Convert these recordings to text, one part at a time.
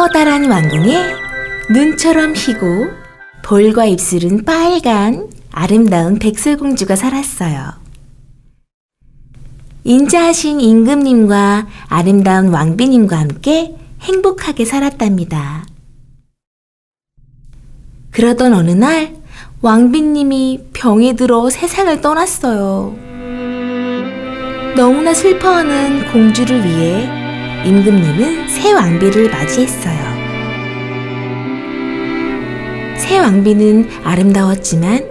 커다란 왕궁에 눈처럼 희고 볼과 입술은 빨간 아름다운 백설공주가 살았어요. 인자하신 임금님과 아름다운 왕비님과 함께 행복하게 살았답니다. 그러던 어느 날 왕비님이 병이 들어 세상을 떠났어요. 너무나 슬퍼하는 공주를 위해 임금님은 새 왕비를 맞이했어요. 새 왕비는 아름다웠지만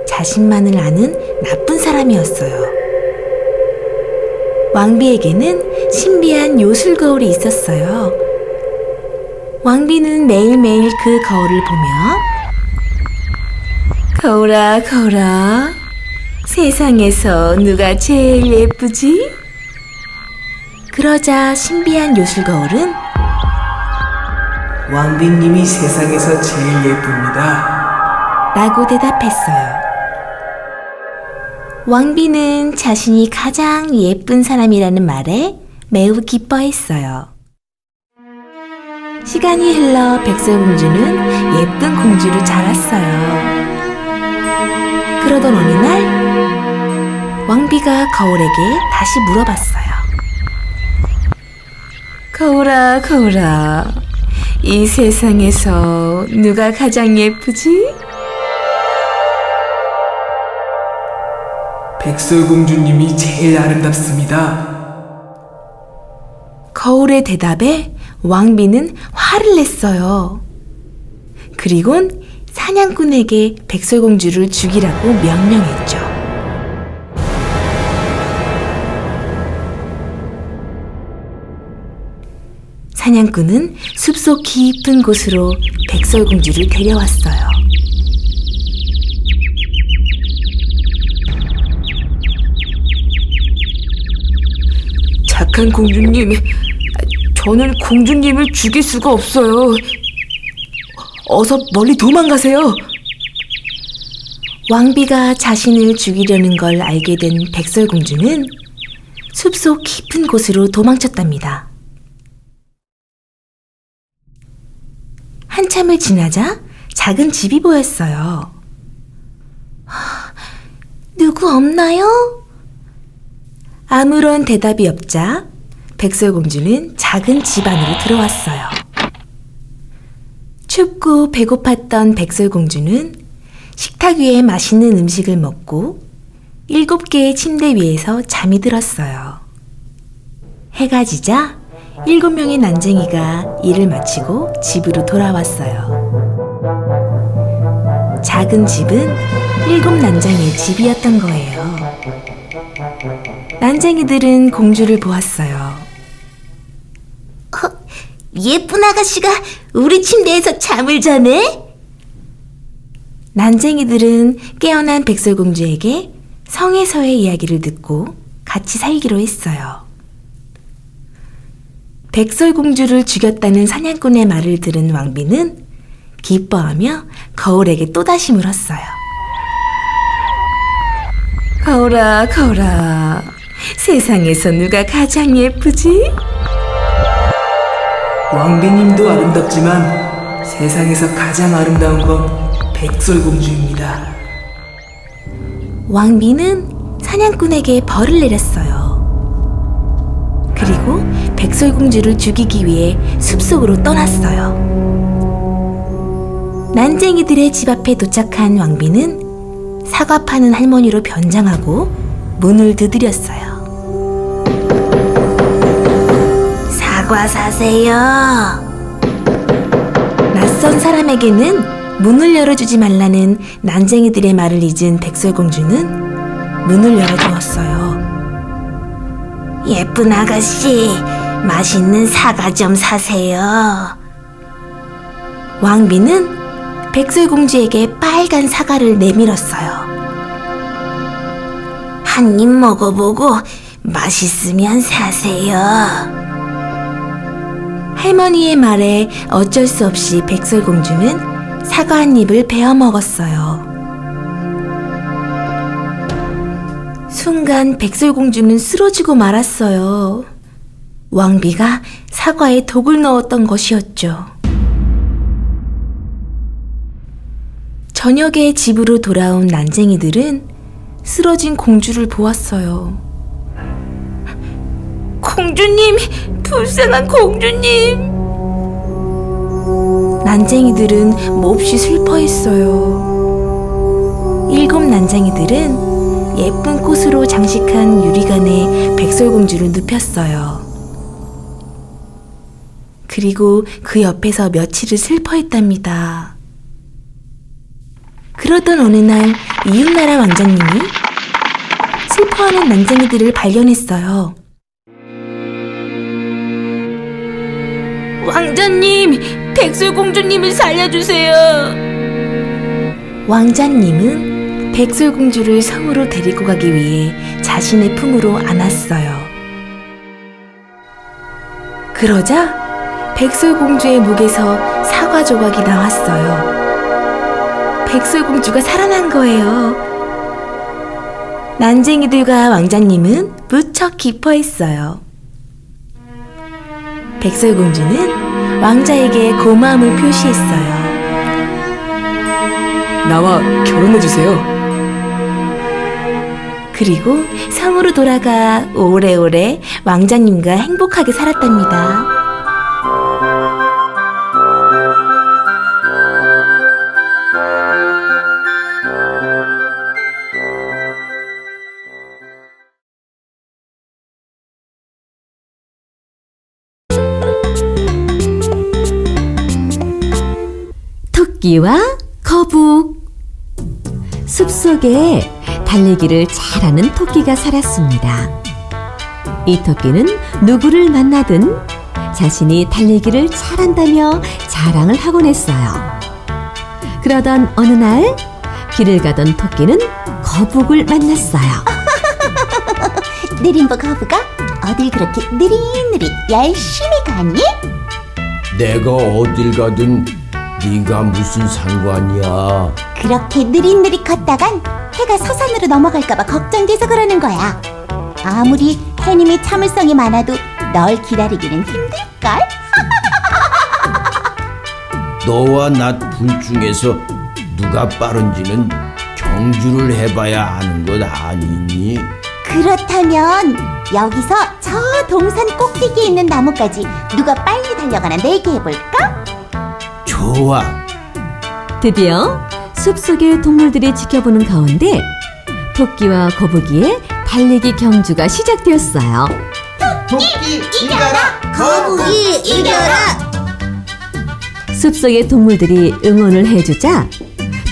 자신만을 아는 나쁜 사람이었어요. 왕비에게는 신비한 요술 거울이 있었어요. 왕비는 매일매일 그 거울을 보며 거울아, 거울아, 세상에서 누가 제일 예쁘지? 그러자 신비한 요술 거울은 왕비님이 세상에서 제일 예쁩니다. 라고 대답했어요. 왕비는 자신이 가장 예쁜 사람이라는 말에 매우 기뻐했어요. 시간이 흘러 백설공주는 예쁜 공주로 자랐어요. 그러던 어느 날 왕비가 거울에게 다시 물어봤어요. 거울아, 거울아, 이 세상에서 누가 가장 예쁘지? 백설공주님이 제일 아름답습니다. 거울의 대답에 왕비는 화를 냈어요. 그리곤 사냥꾼에게 백설공주를 죽이라고 명령했죠. 사냥꾼은 숲속 깊은 곳으로 백설공주를 데려왔어요. 착한 공주님, 저는 공주님을 죽일 수가 없어요. 어서 멀리 도망가세요. 왕비가 자신을 죽이려는 걸 알게 된 백설공주는 숲속 깊은 곳으로 도망쳤답니다. 한참을 지나자 작은 집이 보였어요. 누구 없나요? 아무런 대답이 없자 백설공주는 작은 집 안으로 들어왔어요. 춥고 배고팠던 백설공주는 식탁 위에 맛있는 음식을 먹고 7개의 침대 위에서 잠이 들었어요. 해가 지자 7명의 난쟁이가 일을 마치고 집으로 돌아왔어요. 작은 집은 7 난쟁이의 집이었던 거예요. 난쟁이들은 공주를 보았어요. 예쁜 아가씨가 우리 침대에서 잠을 자네? 난쟁이들은 깨어난 백설공주에게 성에서의 이야기를 듣고 같이 살기로 했어요. 백설공주를 죽였다는 사냥꾼의 말을 들은 왕비는 기뻐하며 거울에게 또다시 물었어요. 거울아, 거울아, 세상에서 누가 가장 예쁘지? 왕비님도 아름답지만 세상에서 가장 아름다운 건 백설공주입니다. 왕비는 사냥꾼에게 벌을 내렸어요. 그리고 백설공주를 죽이기 위해 숲속으로 떠났어요. 난쟁이들의 집 앞에 도착한 왕비는 사과 파는 할머니로 변장하고 문을 두드렸어요. 사과 사세요. 낯선 사람에게는 문을 열어주지 말라는 난쟁이들의 말을 잊은 백설공주는 문을 열어주었어요. 예쁜 아가씨, 맛있는 사과 좀 사세요. 왕비는 백설공주에게 빨간 사과를 내밀었어요. 한 입 먹어보고 맛있으면 사세요. 할머니의 말에 어쩔 수 없이 백설공주는 사과 한 입을 베어 먹었어요. 순간 백설공주는 쓰러지고 말았어요. 왕비가 사과에 독을 넣었던 것이었죠. 저녁에 집으로 돌아온 난쟁이들은 쓰러진 공주를 보았어요. 공주님, 불쌍한 공주님. 난쟁이들은 몹시 슬퍼했어요. 7 난쟁이들은 예쁜 꽃으로 장식한 유리관에 백설공주를 눕혔어요. 그리고 그 옆에서 며칠을 슬퍼했답니다. 그러던 어느 날 이웃나라 왕자님이 슬퍼하는 난쟁이들을 발견했어요. 왕자님, 백설공주님을 살려주세요. 왕자님은 백설공주를 성으로 데리고 가기 위해 자신의 품으로 안았어요. 그러자 백설공주의 목에서 사과 조각이 나왔어요. 백설공주가 살아난 거예요. 난쟁이들과 왕자님은 무척 기뻐했어요. 백설공주는 왕자에게 고마움을 표시했어요. 나와 결혼해주세요. 그리고 성으로 돌아가 오래오래 왕자님과 행복하게 살았답니다. 토끼와 거북. 숲속에 달리기를 잘하는 토끼가 살았습니다. 이 토끼는 누구를 만나든 자신이 달리기를 잘한다며 자랑을 하곤 했어요. 그러던 어느 날 길을 가던 토끼는 거북을 만났어요. 느림보 거북아, 어딜 그렇게 느릿느릿 열심히 가니? 내가 어딜 가든 네가 무슨 상관이야. 그렇게 느릿느릿 걷다간 해가 서산으로 넘어갈까봐 걱정돼서 그러는 거야. 아무리 해님이 참을성이 많아도 널 기다리기는 힘들걸? 너와 나 둘 중에서 누가 빠른지는 경주를 해봐야 아는 것 아니니? 그렇다면 여기서 저 동산 꼭대기에 있는 나무까지 누가 빨리 달려가나 내기해볼까? 좋아. 드디어 숲속의 동물들이 지켜보는 가운데 토끼와 거북이의 달리기 경주가 시작되었어요. 토끼 이겨라, 거북이 이겨라! 숲속의 동물들이 응원을 해주자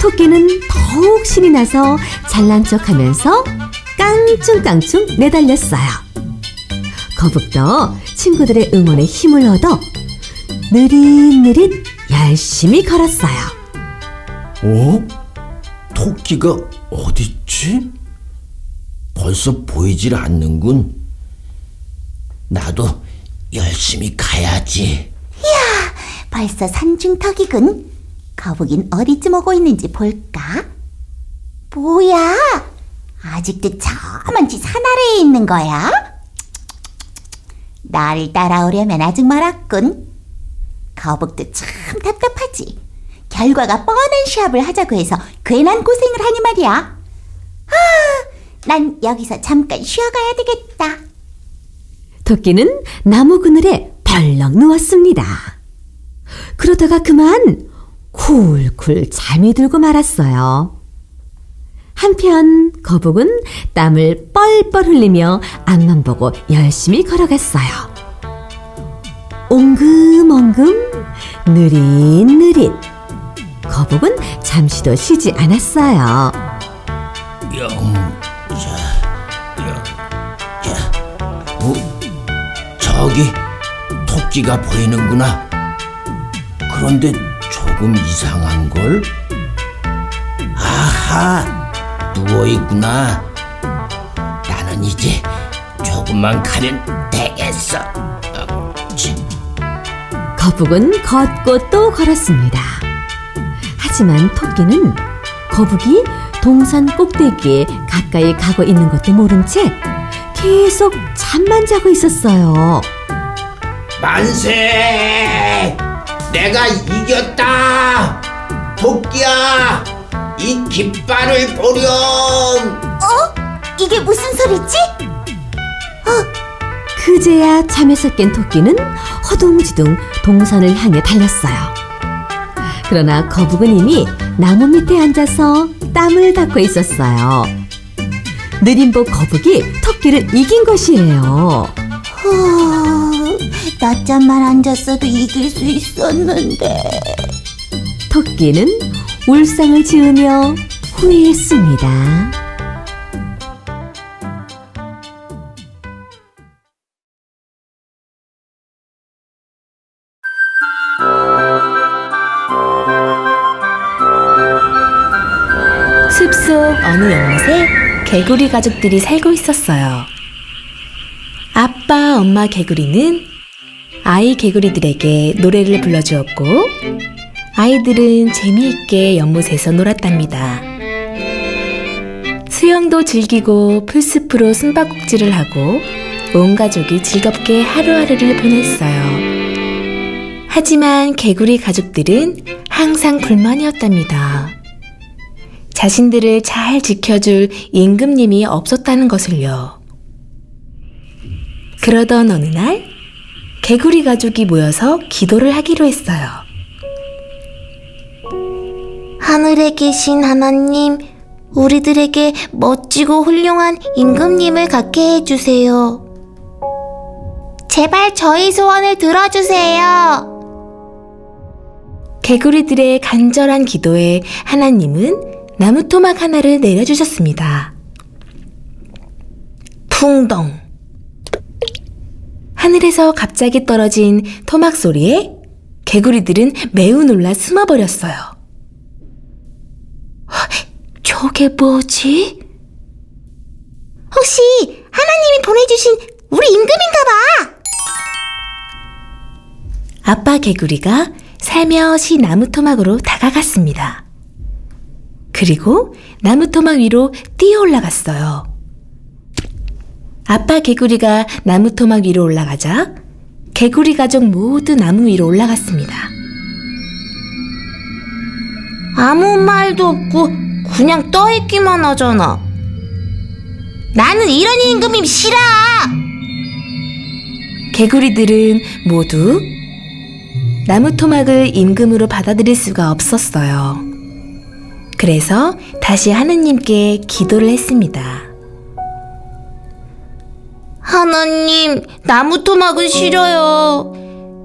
토끼는 더욱 신이 나서 잘난 척하면서 깡충깡충 내달렸어요. 거북도 친구들의 응원에 힘을 얻어 느릿느릿 열심히 걸었어요. 어? 토끼가 어딨지? 벌써 보이질 않는군. 나도 열심히 가야지. 벌써 산중턱이군. 거북이는 어디쯤 오고 있는지 볼까? 뭐야? 아직도 저 먼지 산 아래에 있는 거야? 나를 따라오려면 아직 멀었군. 거북도 참 답답하지. 결과가 뻔한 시합을 하자고 해서 괜한 고생을 하니 말이야. 난 여기서 잠깐 쉬어가야 되겠다. 토끼는 나무 그늘에 벌렁 누웠습니다. 그러다가 그만 쿨쿨 잠이 들고 말았어요. 한편 거북은 땀을 뻘뻘 흘리며 앞만 보고 열심히 걸어갔어요. 옹금옹금 느릿느릿. 거북은 잠시도 쉬지 않았어요. 저기 토끼가 보이는구나. 그런데 조금 이상한걸? 아하, 누워있구나. 나는 이제 조금만 가면 되겠어. 거북은 걷고 또 걸었습니다. 하지만 토끼는 거북이 동산 꼭대기에 가까이 가고 있는 것도 모른 채 계속 잠만 자고 있었어요. 만세! 내가 이겼다! 토끼야! 이 깃발을 보렴. 이게 무슨 소리지? 그제야 잠에서 깬 토끼는 허둥지둥 동산을 향해 달렸어요. 그러나 거북은 이미 나무 밑에 앉아서 땀을 닦고 있었어요. 느림보 거북이 토끼를 이긴 것이에요. 낮잠만 안 잤어도 이길 수 있었는데. 토끼는 울상을 지으며 후회했습니다. 숲속 어느 연못에 개구리 가족들이 살고 있었어요. 아빠, 엄마 개구리는 아이 개구리들에게 노래를 불러주었고 아이들은 재미있게 연못에서 놀았답니다. 수영도 즐기고 풀숲으로 숨바꼭질을 하고 온 가족이 즐겁게 하루하루를 보냈어요. 하지만 개구리 가족들은 항상 불만이었답니다. 자신들을 잘 지켜줄 임금님이 없었다는 것을요. 그러던 어느 날 개구리 가족이 모여서 기도를 하기로 했어요. 하늘에 계신 하나님, 우리들에게 멋지고 훌륭한 임금님을 갖게 해주세요. 제발 저희 소원을 들어주세요. 개구리들의 간절한 기도에 하나님은 나무 토막 하나를 내려주셨습니다. 풍덩! 하늘에서 갑자기 떨어진 토막 소리에 개구리들은 매우 놀라 숨어버렸어요. 저게 뭐지? 혹시 하나님이 보내주신 우리 임금인가 봐. 아빠 개구리가 살며시 나무 토막으로 다가갔습니다. 그리고 나무 토막 위로 뛰어 올라갔어요. 아빠 개구리가 나무 토막 위로 올라가자 개구리 가족 모두 나무 위로 올라갔습니다. 아무 말도 없고 그냥 떠있기만 하잖아. 나는 이런 임금이 싫어. 개구리들은 모두 나무 토막을 임금으로 받아들일 수가 없었어요. 그래서 다시 하느님께 기도를 했습니다. 하나님, 나무 토막은 싫어요.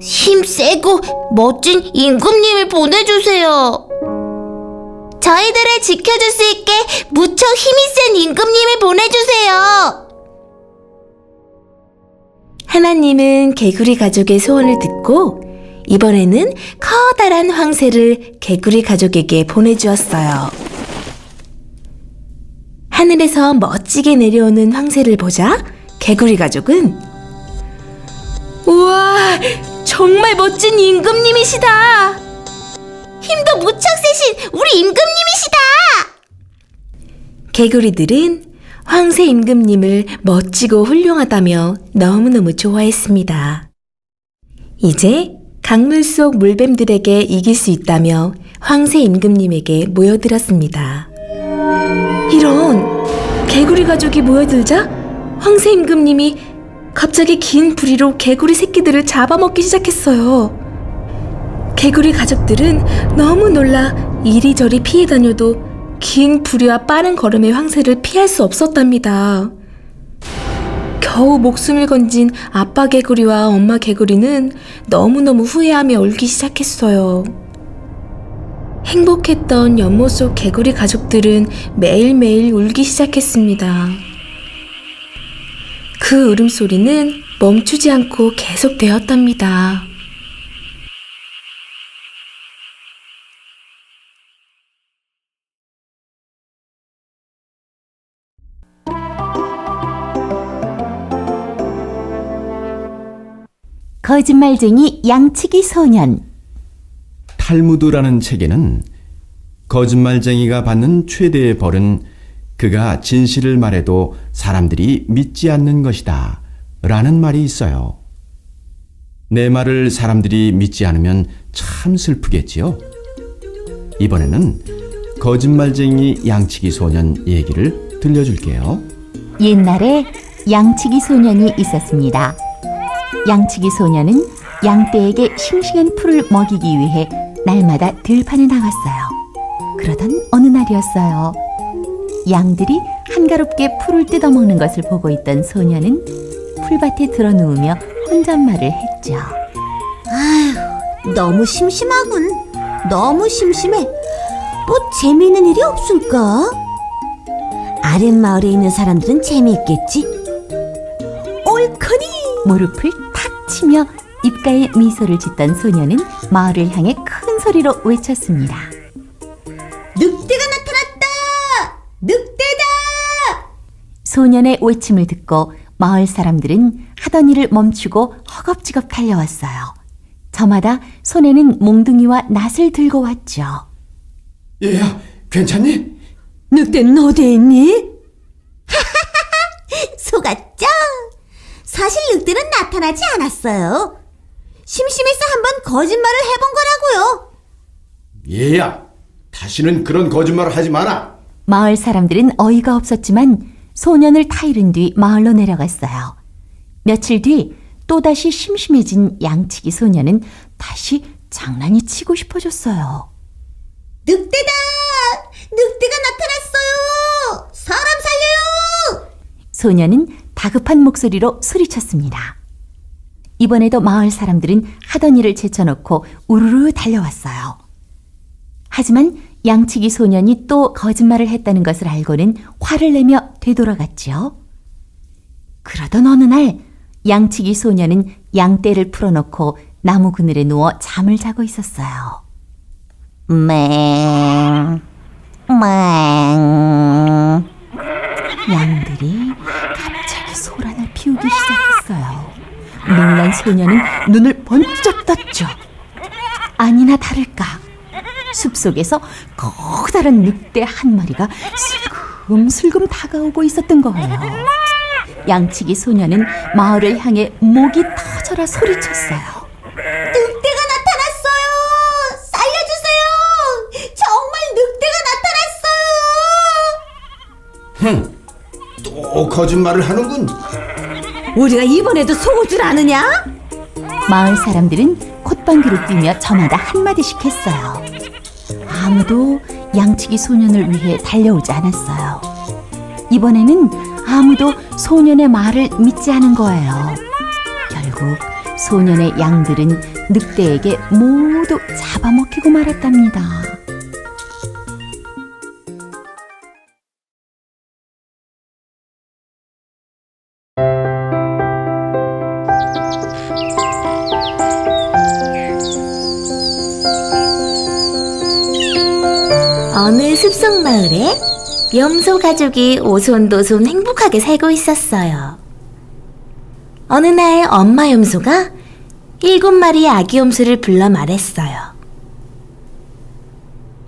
힘세고 멋진 임금님을 보내주세요. 저희들을 지켜줄 수 있게 무척 힘이 센 임금님을 보내주세요. 하나님은 개구리 가족의 소원을 듣고 이번에는 커다란 황새를 개구리 가족에게 보내주었어요. 하늘에서 멋지게 내려오는 황새를 보자 개구리 가족은 우와, 정말 멋진 임금님이시다. 힘도 무척 세신 우리 임금님이시다. 개구리들은 황새 임금님을 멋지고 훌륭하다며 너무너무 좋아했습니다. 이제 강물 속 물뱀들에게 이길 수 있다며 황새 임금님에게 모여들었습니다. 이런, 개구리 가족이 모여들자 황새 임금님이 갑자기 긴 부리로 개구리 새끼들을 잡아먹기 시작했어요. 개구리 가족들은 너무 놀라 이리저리 피해 다녀도 긴 부리와 빠른 걸음의 황새를 피할 수 없었답니다. 겨우 목숨을 건진 아빠 개구리와 엄마 개구리는 너무너무 후회하며 울기 시작했어요. 행복했던 연못 속 개구리 가족들은 매일매일 울기 시작했습니다. 그 울음소리는 멈추지 않고 계속되었답니다. 거짓말쟁이 양치기 소년. 탈무드라는 책에는 거짓말쟁이가 받는 최대의 벌은 그가 진실을 말해도 사람들이 믿지 않는 것이다 라는 말이 있어요. 내 말을 사람들이 믿지 않으면 참 슬프겠지요. 이번에는 거짓말쟁이 양치기 소년 얘기를 들려줄게요. 옛날에 양치기 소년이 있었습니다. 양치기 소년은 양떼에게 싱싱한 풀을 먹이기 위해 날마다 들판에 나갔어요. 그러던 어느 날이었어요. 양들이 한가롭게 풀을 뜯어먹는 것을 보고 있던 소년은 풀밭에 드러누우며 혼잣말을 했죠. 너무 심심하군. 너무 심심해. 뭐 재미있는 일이 없을까? 아랫마을에 있는 사람들은 재미있겠지? 옳거니! 무릎을 탁 치며 입가에 미소를 짓던 소년은 마을을 향해 큰 소리로 외쳤습니다. 늑대가 나타났다! 늑대다! 소년의 외침을 듣고 마을 사람들은 하던 일을 멈추고 허겁지겁 달려왔어요. 저마다 손에는 몽둥이와 낫을 들고 왔죠. 얘야, 괜찮니? 늑대는 어디에 있니? 속았죠? 사실 늑대는 나타나지 않았어요. 심심해서 한번 거짓말을 해본 거라고요. 얘야, 다시는 그런 거짓말을 하지 마라. 마을 사람들은 어이가 없었지만 소년을 타이른 뒤 마을로 내려갔어요. 며칠 뒤 또다시 심심해진 양치기 소년은 다시 장난이 치고 싶어졌어요. 늑대다! 늑대가 나타났어요! 사람 살려요! 소년은 다급한 목소리로 소리쳤습니다. 이번에도 마을 사람들은 하던 일을 제쳐놓고 우르르 달려왔어요. 하지만 양치기 소년이 또 거짓말을 했다는 것을 알고는 화를 내며 되돌아갔지요. 그러던 어느 날 양치기 소년은 양떼를 풀어놓고 나무 그늘에 누워 잠을 자고 있었어요. 맹, 맹. 양들이 갑자기 소란을 피우기 시작했어요. 놀란 소년은 눈을 번쩍 떴죠. 아니나 다를까 숲속에서 커다란 늑대 한 마리가 슬금슬금 다가오고 있었던 거예요. 양치기 소년은 마을을 향해 목이 터져라 소리쳤어요. 늑대가 나타났어요! 살려주세요! 정말 늑대가 나타났어요! 또 거짓말을 하는군. 우리가 이번에도 속을 줄 아느냐? 마을 사람들은 콧방귀를 뀌며 저마다 한마디씩 했어요. 아무도 양치기 소년을 위해 달려오지 않았어요. 이번에는 아무도 소년의 말을 믿지 않은 거예요. 결국 소년의 양들은 늑대에게 모두 잡아먹히고 말았답니다. 어느 숲속 마을에 염소 가족이 오손도손 행복하게 살고 있었어요. 어느 날 엄마 염소가 7마리의 아기 염소를 불러 말했어요.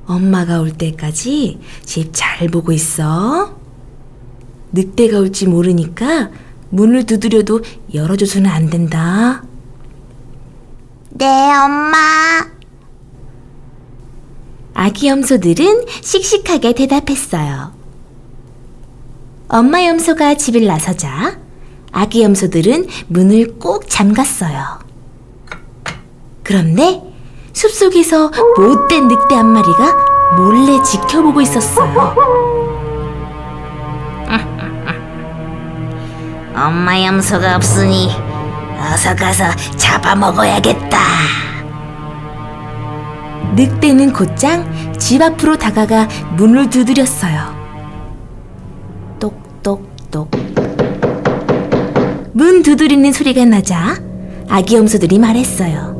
엄마가 올 때까지 집 잘 보고 있어. 늑대가 올지 모르니까 문을 두드려도 열어줘서는 안 된다. 네, 엄마. 아기 염소들은 씩씩하게 대답했어요. 엄마 염소가 집을 나서자 아기 염소들은 문을 꼭 잠갔어요. 그런데 숲속에서 못된 늑대 한 마리가 몰래 지켜보고 있었어요. 엄마 염소가 없으니 어서 가서 잡아먹어야겠다. 늑대는 곧장 집 앞으로 다가가 문을 두드렸어요. 똑똑똑. 문 두드리는 소리가 나자 아기 염소들이 말했어요.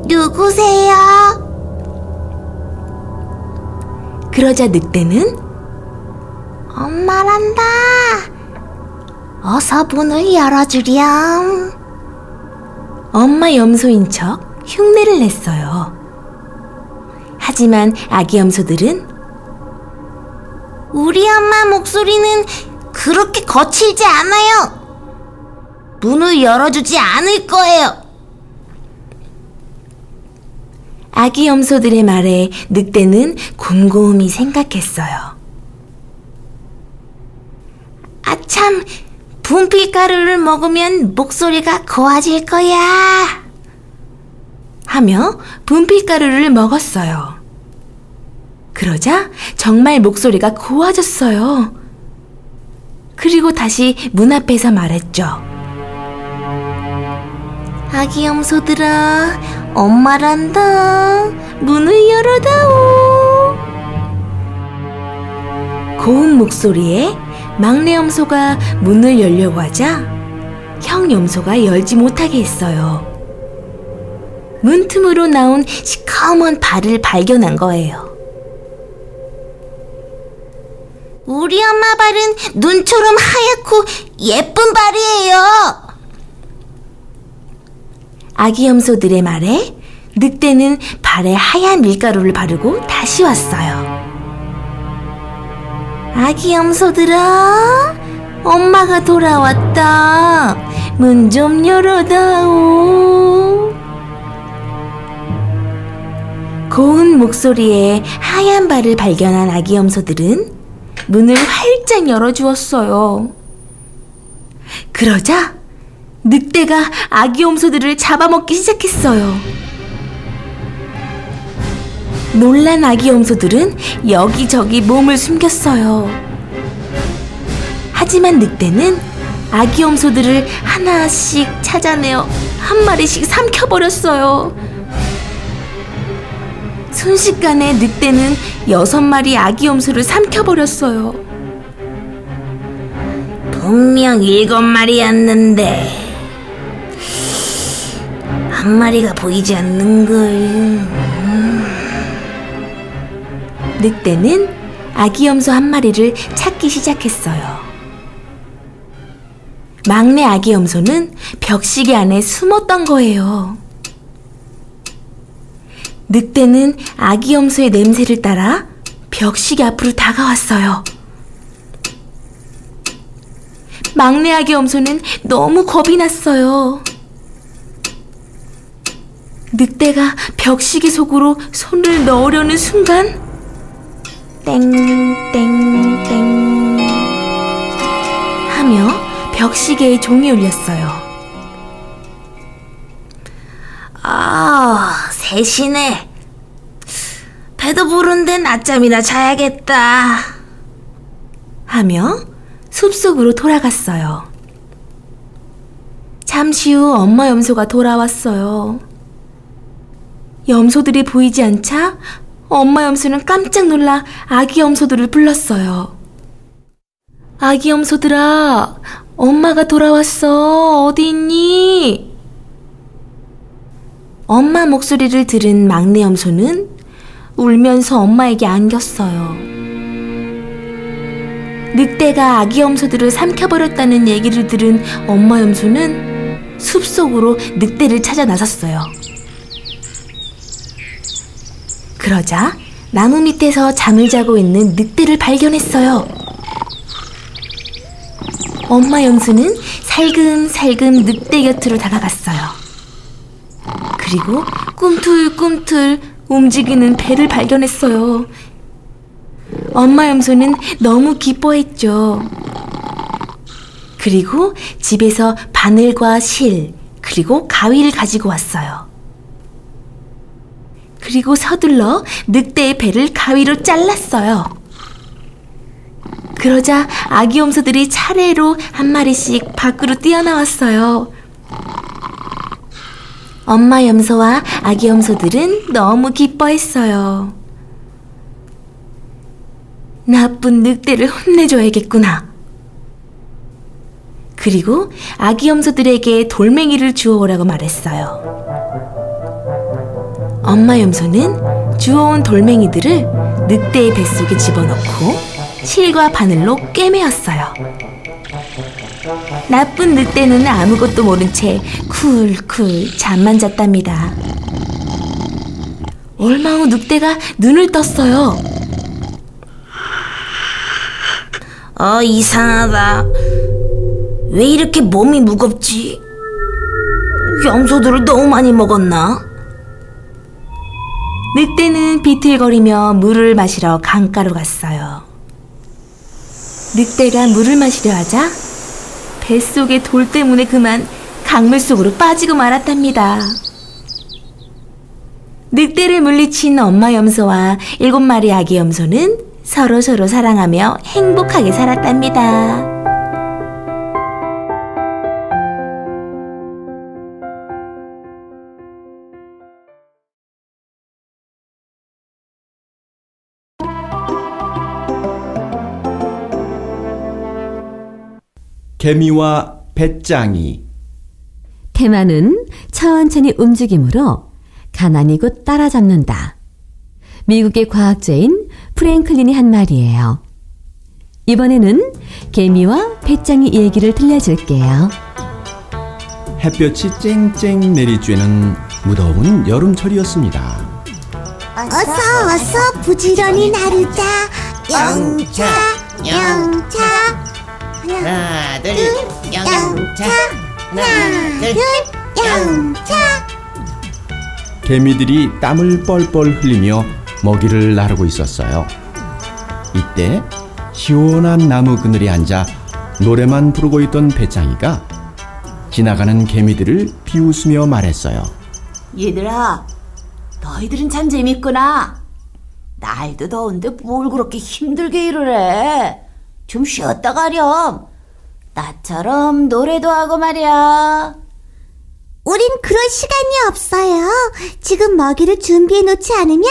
누구세요? 그러자 늑대는 엄마란다. 어서 문을 열어주렴. 엄마 염소인 척 흉내를 냈어요. 하지만 아기 염소들은 우리 엄마 목소리는 그렇게 거칠지 않아요. 문을 열어주지 않을 거예요. 아기 염소들의 말에 늑대는 곰곰이 생각했어요. 아참, 분필가루를 먹으면 목소리가 고와질 거야. 하며 분필가루를 먹었어요. 그러자 정말 목소리가 고와졌어요. 그리고 다시 문 앞에서 말했죠. 아기 염소들아, 엄마란다. 문을 열어다오. 고운 목소리에 막내 염소가 문을 열려고 하자 형 염소가 열지 못하게 했어요. 문틈으로 나온 시커먼 발을 발견한 거예요. 우리 엄마 발은 눈처럼 하얗고 예쁜 발이에요. 아기 염소들의 말에 늑대는 발에 하얀 밀가루를 바르고 다시 왔어요. 아기 염소들아, 엄마가 돌아왔다. 문 좀 열어다오. 고운 목소리에 하얀 발을 발견한 아기 염소들은 문을 활짝 열어주었어요. 그러자 늑대가 아기 염소들을 잡아먹기 시작했어요. 놀란 아기 염소들은 여기저기 몸을 숨겼어요. 하지만 늑대는 아기 염소들을 하나씩 찾아내어 한 마리씩 삼켜버렸어요. 순식간에 늑대는 6마리 아기 염소를 삼켜버렸어요. 분명 7마리였는데 한 마리가 보이지 않는걸. 늑대는 아기 염소 한 마리를 찾기 시작했어요. 막내 아기 염소는 벽시계 안에 숨었던 거예요. 늑대는 아기 염소의 냄새를 따라 벽시계 앞으로 다가왔어요. 막내 아기 염소는 너무 겁이 났어요. 늑대가 벽시계 속으로 손을 넣으려는 순간 땡땡땡 하며 벽시계에 종이 울렸어요. 아, 셋이네. 배도 부른데 낮잠이나 자야겠다. 하며 숲속으로 돌아갔어요. 잠시 후 엄마 염소가 돌아왔어요. 염소들이 보이지 않자 엄마 염소는 깜짝 놀라 아기 염소들을 불렀어요. 아기 염소들아, 엄마가 돌아왔어. 어디 있니? 엄마 목소리를 들은 막내 염소는 울면서 엄마에게 안겼어요. 늑대가 아기 염소들을 삼켜버렸다는 얘기를 들은 엄마 염소는 숲속으로 늑대를 찾아 나섰어요. 그러자 나무 밑에서 잠을 자고 있는 늑대를 발견했어요. 엄마 염소는 살금살금 늑대 곁으로 다가갔어요. 그리고 꿈틀꿈틀 움직이는 배를 발견했어요. 엄마 염소는 너무 기뻐했죠. 그리고 집에서 바늘과 실, 그리고 가위를 가지고 왔어요. 그리고 서둘러 늑대의 배를 가위로 잘랐어요. 그러자 아기 염소들이 차례로 한 마리씩 밖으로 뛰어나왔어요. 엄마 염소와 아기 염소들은 너무 기뻐했어요. 나쁜 늑대를 혼내줘야겠구나. 그리고 아기 염소들에게 돌멩이를 주워오라고 말했어요. 엄마 염소는 주워온 돌멩이들을 늑대의 뱃속에 집어넣고 실과 바늘로 꿰매었어요. 나쁜 늑대는 아무것도 모른 채 쿨쿨 잠만 잤답니다. 얼마 후 늑대가 눈을 떴어요. 이상하다. 왜 이렇게 몸이 무겁지? 염소들을 너무 많이 먹었나? 늑대는 비틀거리며 물을 마시러 강가로 갔어요. 늑대가 물을 마시려 하자 뱃속의 돌 때문에 그만 강물 속으로 빠지고 말았답니다. 늑대를 물리친 엄마 염소와 7마리 아기 염소는 서로서로 사랑하며 행복하게 살았답니다. 개미와 배짱이. 테마는 천천히 움직임으로 가난이 곧 따라잡는다. 미국의 과학자인 프랭클린이 한 말이에요. 이번에는 개미와 배짱이 얘기를 들려줄게요. 햇볕이 쨍쨍 내리쬐는 무더운 여름철이었습니다. 어서 부지런히 나르자. 영차 영차. 하나 둘 영차 하나 둘 영차. 개미들이 땀을 뻘뻘 흘리며 먹이를 나르고 있었어요. 이때 시원한 나무 그늘에 앉아 노래만 부르고 있던 배짱이가 지나가는 개미들을 비웃으며 말했어요. 얘들아, 너희들은 참 재밌구나. 날도 더운데 뭘 그렇게 힘들게 일을 해. 좀 쉬었다 가렴. 나처럼 노래도 하고 말이야. 우린 그럴 시간이 없어요. 지금 먹이를 준비해 놓지 않으면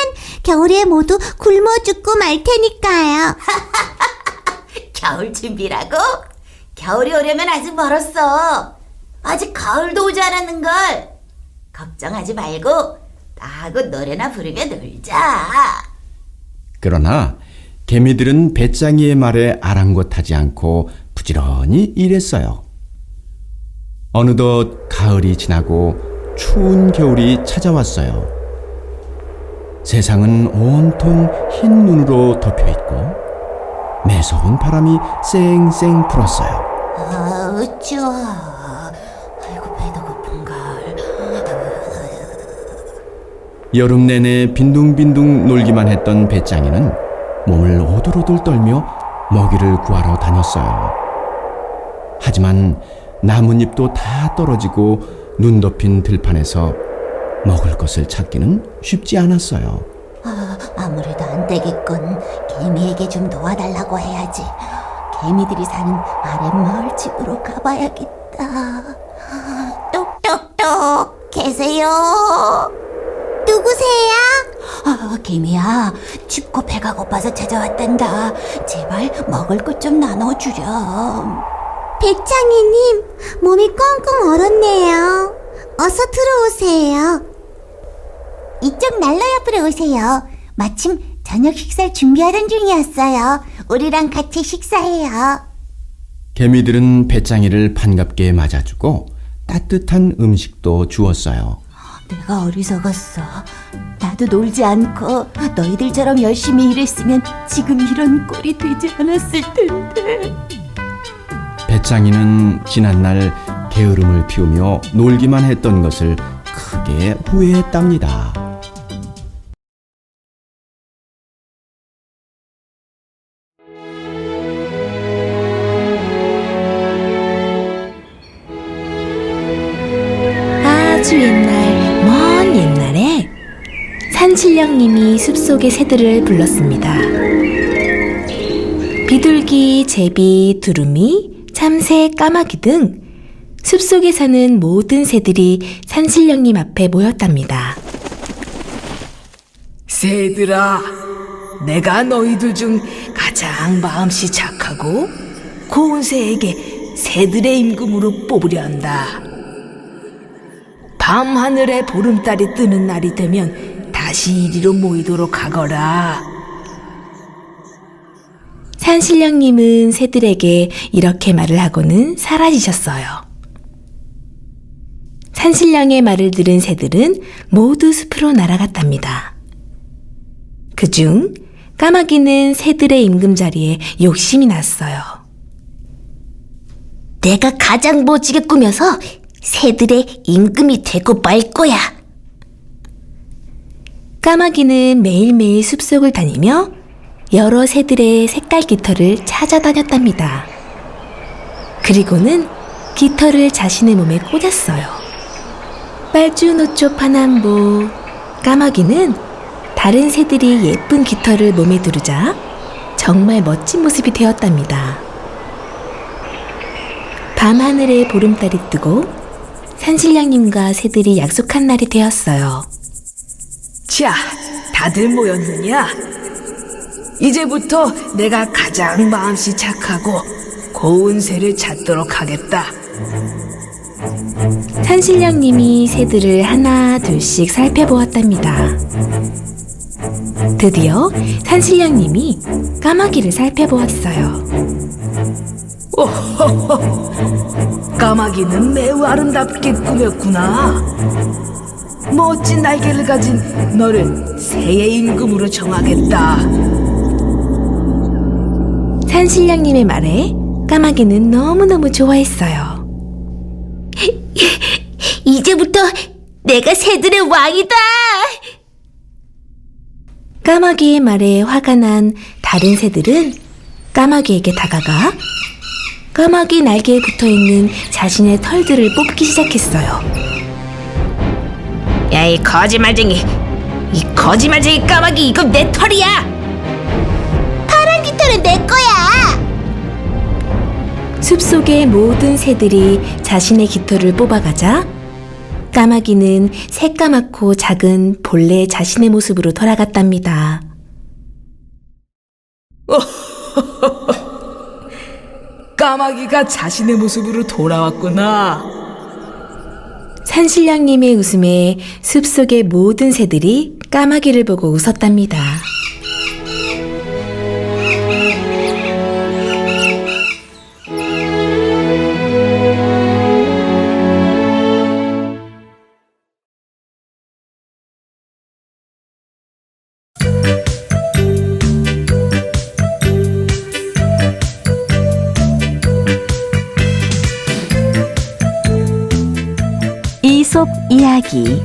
겨울에 모두 굶어 죽고 말 테니까요. 겨울 준비라고? 겨울이 오려면 아직 멀었어. 아직 가을도 오지 않았는걸. 걱정하지 말고 나하고 노래나 부르며 놀자. 그러나 개미들은 배짱이의 말에 아랑곳하지 않고 부지런히 일했어요. 어느덧 가을이 지나고 추운 겨울이 찾아왔어요. 세상은 온통 흰 눈으로 덮여있고 매서운 바람이 쌩쌩 불었어요. 아우 추워. 아이고 배도 고픈걸. 여름 내내 빈둥빈둥 놀기만 했던 배짱이는 몸을 오돌오돌 떨며 먹이를 구하러 다녔어요. 하지만 나뭇잎도 다 떨어지고 눈 덮인 들판에서 먹을 것을 찾기는 쉽지 않았어요. 아무래도 안 되겠군. 개미에게 좀 도와달라고 해야지. 개미들이 사는 아랫마을 집으로 가봐야겠다. 똑똑똑 계세요? 누구세요? 개미야, 춥고 배가 고파서 찾아왔단다. 제발 먹을 것 좀 나눠주렴. 배창이님, 몸이 꽁꽁 얼었네요. 어서 들어오세요. 이쪽 난로 옆으로 오세요. 마침 저녁 식사를 준비하던 중이었어요. 우리랑 같이 식사해요. 개미들은 배짱이를 반갑게 맞아주고 따뜻한 음식도 주었어요. 내가 어리석었어. 나도 놀지 않고 너희들처럼 열심히 일했으면 지금 이런 꼴이 되지 않았을 텐데. 배짱이는 지난날 게으름을 피우며 놀기만 했던 것을 크게 후회했답니다. 아주 옛날, 먼 옛날에 산신령님이 숲속의 새들을 불렀습니다. 비둘기, 제비, 두루미, 참새, 까마귀 등 숲속에 사는 모든 새들이 산신령님 앞에 모였답니다. 새들아, 내가 너희들 중 가장 마음씨 착하고 고운 새에게 새들의 임금으로 뽑으려 한다. 밤하늘에 보름달이 뜨는 날이 되면 다시 이리로 모이도록 하거라. 산신령님은 새들에게 이렇게 말을 하고는 사라지셨어요. 산신령의 말을 들은 새들은 모두 숲으로 날아갔답니다. 그중 까마귀는 새들의 임금 자리에 욕심이 났어요. 내가 가장 멋지게 꾸며서 새들의 임금이 되고 말 거야. 까마귀는 매일매일 숲속을 다니며 여러 새들의 색깔 깃털을 찾아다녔답니다. 그리고는 깃털을 자신의 몸에 꽂았어요. 빨주노초 파남보. 까마귀는 다른 새들이 예쁜 깃털을 몸에 두르자 정말 멋진 모습이 되었답니다. 밤하늘에 보름달이 뜨고 산신령님과 새들이 약속한 날이 되었어요. 자, 다들 모였느냐? 이제부터 내가 가장 마음씨 착하고 고운 새를 찾도록 하겠다. 산신령님이 새들을 하나 둘씩 살펴보았답니다. 드디어 산신령님이 까마귀를 살펴보았어요. 까마귀는 매우 아름답게 꾸몄구나. 멋진 날개를 가진 너를 새의 임금으로 정하겠다. 산신령님의 말에 까마귀는 너무너무 좋아했어요. 이제부터 내가 새들의 왕이다. 까마귀의 말에 화가 난 다른 새들은 까마귀에게 다가가 까마귀 날개에 붙어있는 자신의 털들을 뽑기 시작했어요. 야, 이 거짓말쟁이! 이 거짓말쟁이 까마귀, 이거 내 털이야! 파란 깃털은 내 거야. 숲속의 모든 새들이 자신의 깃털을 뽑아가자 까마귀는 새까맣고 작은 본래 자신의 모습으로 돌아갔답니다. 까마귀가 자신의 모습으로 돌아왔구나. 산신령님의 웃음에 숲속의 모든 새들이 까마귀를 보고 웃었답니다. 이솝 이야기.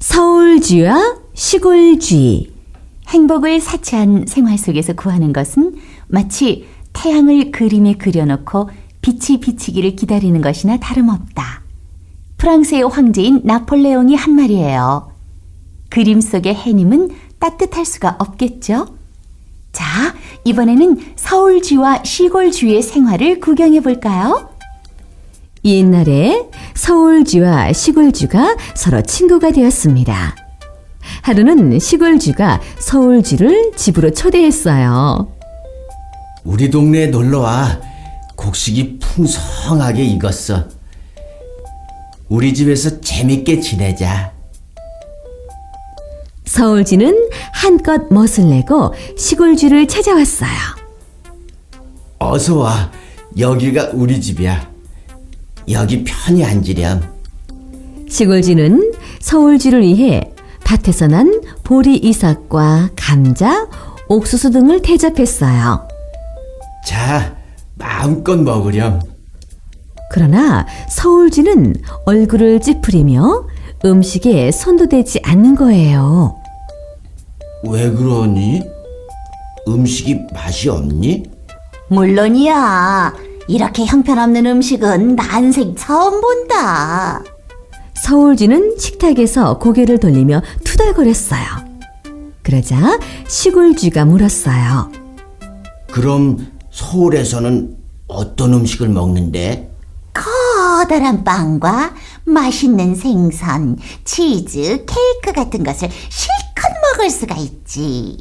서울쥐와 시골쥐. 행복을 사치한 생활 속에서 구하는 것은 마치 태양을 그림에 그려놓고 빛이 비치기를 기다리는 것이나 다름없다. 프랑스의 황제인 나폴레옹이 한 말이에요. 그림 속의 해님은 따뜻할 수가 없겠죠? 자, 이번에는 서울쥐와 시골쥐의 생활을 구경해 볼까요? 옛날에 서울쥐와 시골쥐가 서로 친구가 되었습니다. 하루는 시골쥐가 서울쥐를 집으로 초대했어요. 우리 동네에 놀러와. 곡식이 풍성하게 익었어. 우리 집에서 재밌게 지내자. 서울쥐는 한껏 멋을 내고 시골쥐를 찾아왔어요. 어서 와. 여기가 우리 집이야. 여기 편히 앉으렴. 시골쥐는 서울쥐를 위해 밭에서 난 보리 이삭과 감자, 옥수수 등을 대접했어요. 자, 마음껏 먹으렴. 그러나 서울쥐는 얼굴을 찌푸리며 음식에 손도 대지 않는 거예요. 왜 그러니? 음식이 맛이 없니? 물론이야. 이렇게 형편없는 음식은 난생 처음 본다. 서울쥐는 식탁에서 고개를 돌리며 투덜거렸어요. 그러자 시골쥐가 물었어요. 그럼 서울에서는 어떤 음식을 먹는데? 커다란 빵과 맛있는 생선, 치즈, 케이크 같은 것을 실컷 먹을 수가 있지.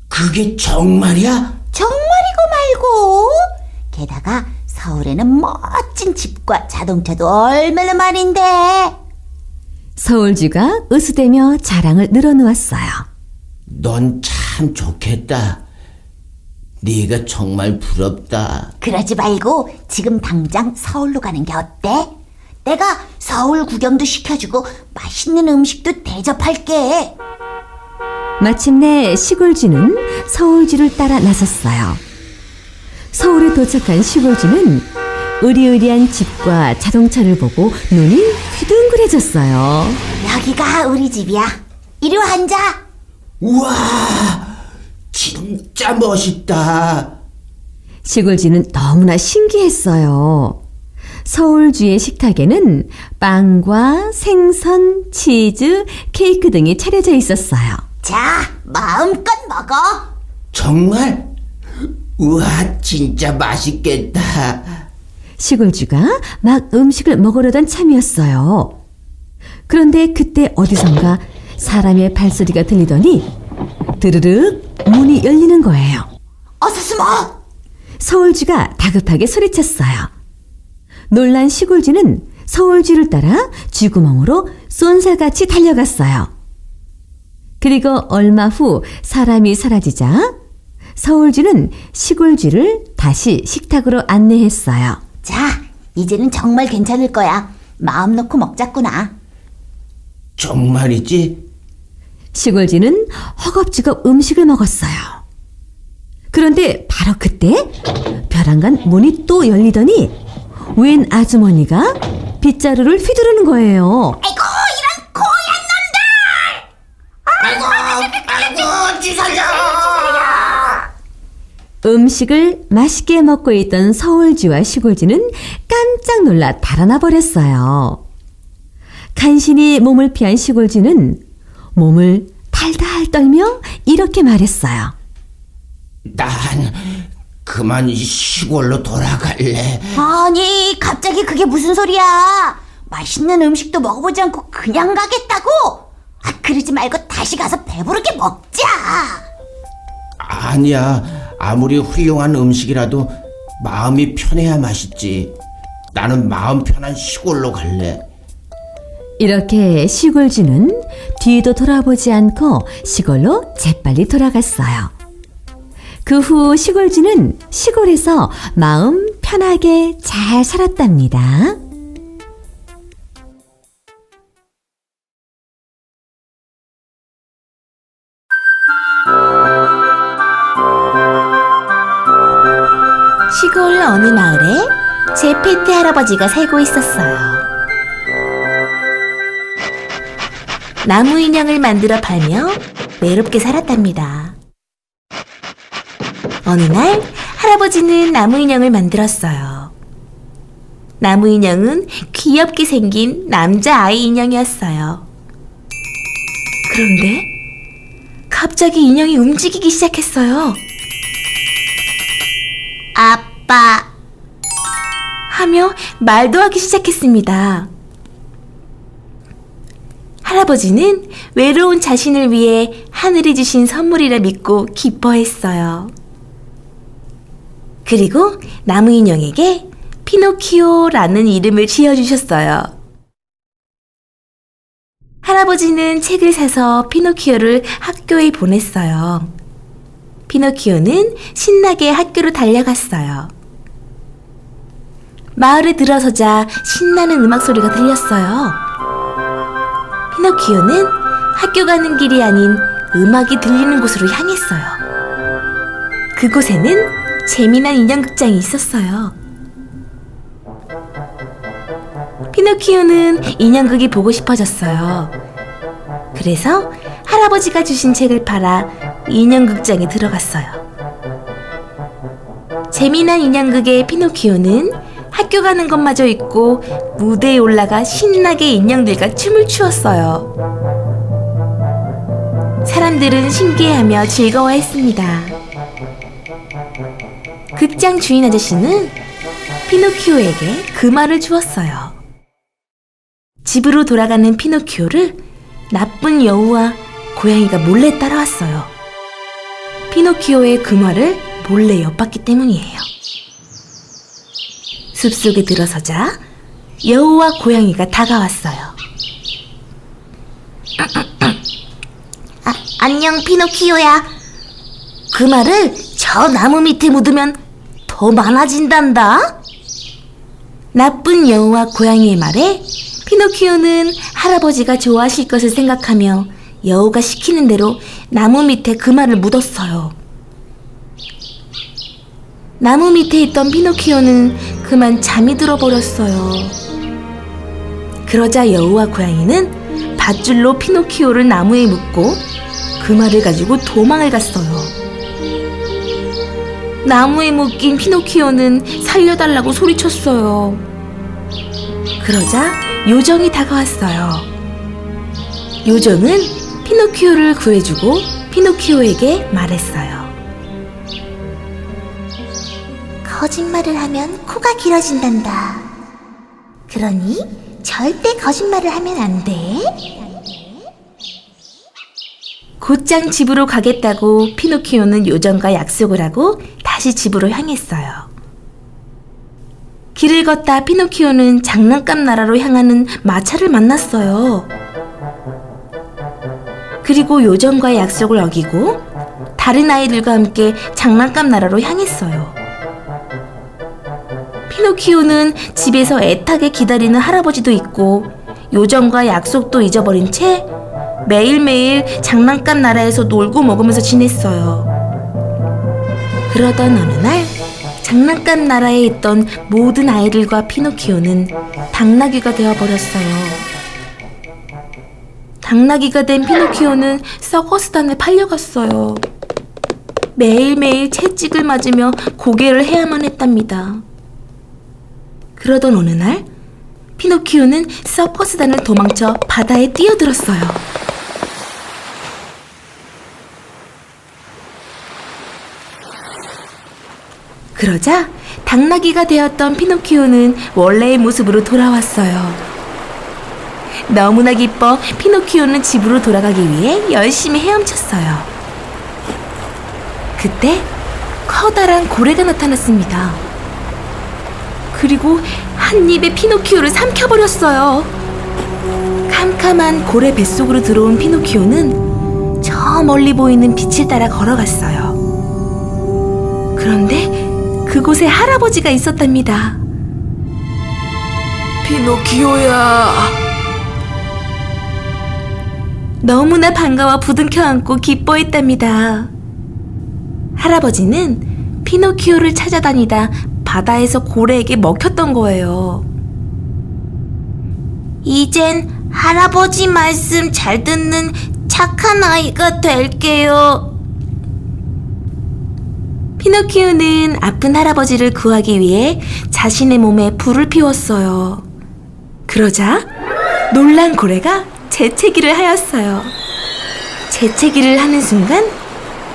그게 정말이야? 정말이고 말고. 게다가 서울에는 멋진 집과 자동차도 얼마나 많은데. 서울쥐가 으스대며 자랑을 늘어놓았어요. 넌 참 좋겠다. 네가 정말 부럽다. 그러지 말고 지금 당장 서울로 가는 게 어때? 내가 서울 구경도 시켜주고 맛있는 음식도 대접할게. 마침내 시골쥐는 서울쥐를 따라 나섰어요. 서울에 도착한 시골쥐는 으리으리한 집과 자동차를 보고 눈이 휘둥그레졌어요. 여기가 우리 집이야. 이리 와 앉아. 우와, 진짜 멋있다. 시골쥐는 너무나 신기했어요. 서울쥐의 식탁에는 빵과 생선, 치즈, 케이크 등이 차려져 있었어요. 자, 마음껏 먹어. 정말? 우와, 진짜 맛있겠다. 시골쥐가 막 음식을 먹으려던 참이었어요. 그런데 그때 어디선가 사람의 발소리가 들리더니 드르륵 문이 열리는 거예요. 어서 숨어. 서울쥐가 다급하게 소리쳤어요. 놀란 시골쥐는 서울쥐를 따라 쥐구멍으로 쏜살같이 달려갔어요. 그리고 얼마 후 사람이 사라지자 서울쥐는 시골쥐를 다시 식탁으로 안내했어요. 자, 이제는 정말 괜찮을 거야. 마음 놓고 먹자꾸나. 정말이지? 시골쥐는 허겁지겁 음식을 먹었어요. 그런데 바로 그때 벼랑간 문이 또 열리더니 웬 아주머니가 빗자루를 휘두르는 거예요. 아이고, 이런 고얀 놈들! 아이고, 주사자! 음식을 맛있게 먹고 있던 서울쥐와 시골쥐는 깜짝 놀라 달아나 버렸어요. 간신히 몸을 피한 시골쥐는 몸을 달달 떨며 이렇게 말했어요. 난 그만 시골로 돌아갈래. 아니, 갑자기 그게 무슨 소리야? 맛있는 음식도 먹어보지 않고 그냥 가겠다고? 아, 그러지 말고 다시 가서 배부르게 먹자. 아니야, 아무리 훌륭한 음식이라도 마음이 편해야 맛있지. 나는 마음 편한 시골로 갈래. 이렇게 시골쥐는 뒤도 돌아보지 않고 시골로 재빨리 돌아갔어요. 그 후 시골쥐는 시골에서 마음 편하게 잘 살았답니다. 시골 어느 마을에 제페트 할아버지가 살고 있었어요. 나무 인형을 만들어 팔며 외롭게 살았답니다. 어느 날 할아버지는 나무 인형을 만들었어요. 나무 인형은 귀엽게 생긴 남자아이 인형이었어요. 그런데 갑자기 인형이 움직이기 시작했어요. 아빠. 하며 말도 하기 시작했습니다. 할아버지는 외로운 자신을 위해 하늘이 주신 선물이라 믿고 기뻐했어요. 그리고 나무 인형에게 피노키오라는 이름을 지어주셨어요. 할아버지는 책을 사서 피노키오를 학교에 보냈어요. 피노키오는 신나게 학교로 달려갔어요. 마을에 들어서자 신나는 음악 소리가 들렸어요. 피노키오는 학교 가는 길이 아닌 음악이 들리는 곳으로 향했어요. 그곳에는 재미난 인형극장이 있었어요. 피노키오는 인형극이 보고 싶어졌어요. 그래서 할아버지가 주신 책을 팔아 인형극장에 들어갔어요. 재미난 인형극의 피노키오는 학교 가는 것마저 잊고 무대에 올라가 신나게 인형들과 춤을 추었어요. 사람들은 신기해하며 즐거워했습니다. 극장 주인 아저씨는 피노키오에게 그 말을 주었어요. 집으로 돌아가는 피노키오를 나쁜 여우와 고양이가 몰래 따라왔어요. 피노키오의 그 말을 몰래 엿봤기 때문이에요. 숲속에 들어서자 여우와 고양이가 다가왔어요. 안녕, 피노키오야. 그 말을 저 나무 밑에 묻으면 더 많아진단다. 나쁜 여우와 고양이의 말에 피노키오는 할아버지가 좋아하실 것을 생각하며 여우가 시키는 대로 나무 밑에 금알을 묻었어요. 나무 밑에 있던 피노키오는 그만 잠이 들어버렸어요. 그러자 여우와 고양이는 밧줄로 피노키오를 나무에 묶고 금알을 가지고 도망을 갔어요. 나무에 묶인 피노키오는 살려달라고 소리쳤어요. 그러자 요정이 다가왔어요. 요정은 피노키오를 구해주고 피노키오에게 말했어요. 거짓말을 하면 코가 길어진단다. 그러니 절대 거짓말을 하면 안 돼. 곧장 집으로 가겠다고 피노키오는 요정과 약속을 하고 다시 집으로 향했어요. 길을 걷다 피노키오는 장난감 나라로 향하는 마차를 만났어요. 그리고 요정과의 약속을 어기고 다른 아이들과 함께 장난감 나라로 향했어요. 피노키오는 집에서 애타게 기다리는 할아버지도 있고 요정과 약속도 잊어버린 채 매일매일 장난감 나라에서 놀고 먹으면서 지냈어요. 그러던 어느 날 장난감 나라에 있던 모든 아이들과 피노키오는 당나귀가 되어버렸어요. 당나귀가 된 피노키오는 서커스단에 팔려갔어요. 매일매일 채찍을 맞으며 고개를 해야만 했답니다. 그러던 어느 날 피노키오는 서커스단을 도망쳐 바다에 뛰어들었어요. 그러자 당나귀가 되었던 피노키오는 원래의 모습으로 돌아왔어요. 너무나 기뻐 피노키오는 집으로 돌아가기 위해 열심히 헤엄쳤어요. 그때 커다란 고래가 나타났습니다. 그리고 한 입에 피노키오를 삼켜버렸어요. 캄캄한 고래 뱃속으로 들어온 피노키오는 저 멀리 보이는 빛을 따라 걸어갔어요. 그런데 그곳에 할아버지가 있었답니다. 피노키오야. 너무나 반가워 부둥켜 안고 기뻐했답니다. 할아버지는 피노키오를 찾아다니다 바다에서 고래에게 먹혔던 거예요. 이젠 할아버지 말씀 잘 듣는 착한 아이가 될게요. 피노키오는 아픈 할아버지를 구하기 위해 자신의 몸에 불을 피웠어요. 그러자 놀란 고래가 재채기를 하였어요. 재채기를 하는 순간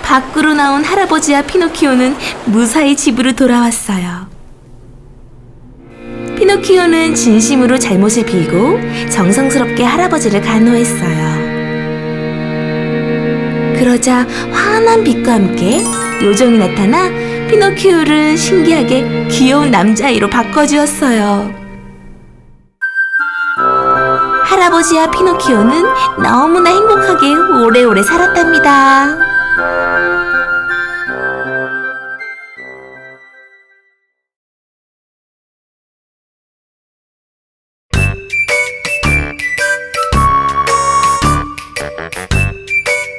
밖으로 나온 할아버지와 피노키오는 무사히 집으로 돌아왔어요. 피노키오는 진심으로 잘못을 빌고 정성스럽게 할아버지를 간호했어요. 그러자 환한 빛과 함께 요정이 나타나 피노키오를 신기하게 귀여운 남자아이로 바꿔주었어요. 할아버지와 피노키오는 너무나 행복하게 오래오래 살았답니다.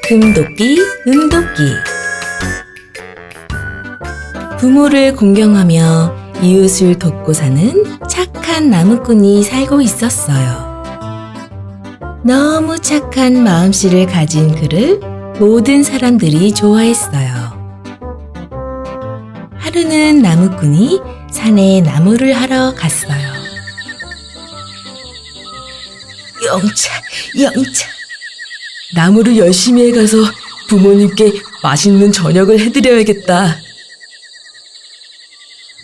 금도끼, 은도끼. 부모를 공경하며 이웃을 돕고 사는 착한 나무꾼이 살고 있었어요. 너무 착한 마음씨를 가진 그를 모든 사람들이 좋아했어요. 하루는 나무꾼이 산에 나무를 하러 갔어요. 영차. 나무를 열심히 해가서 부모님께 맛있는 저녁을 해드려야겠다.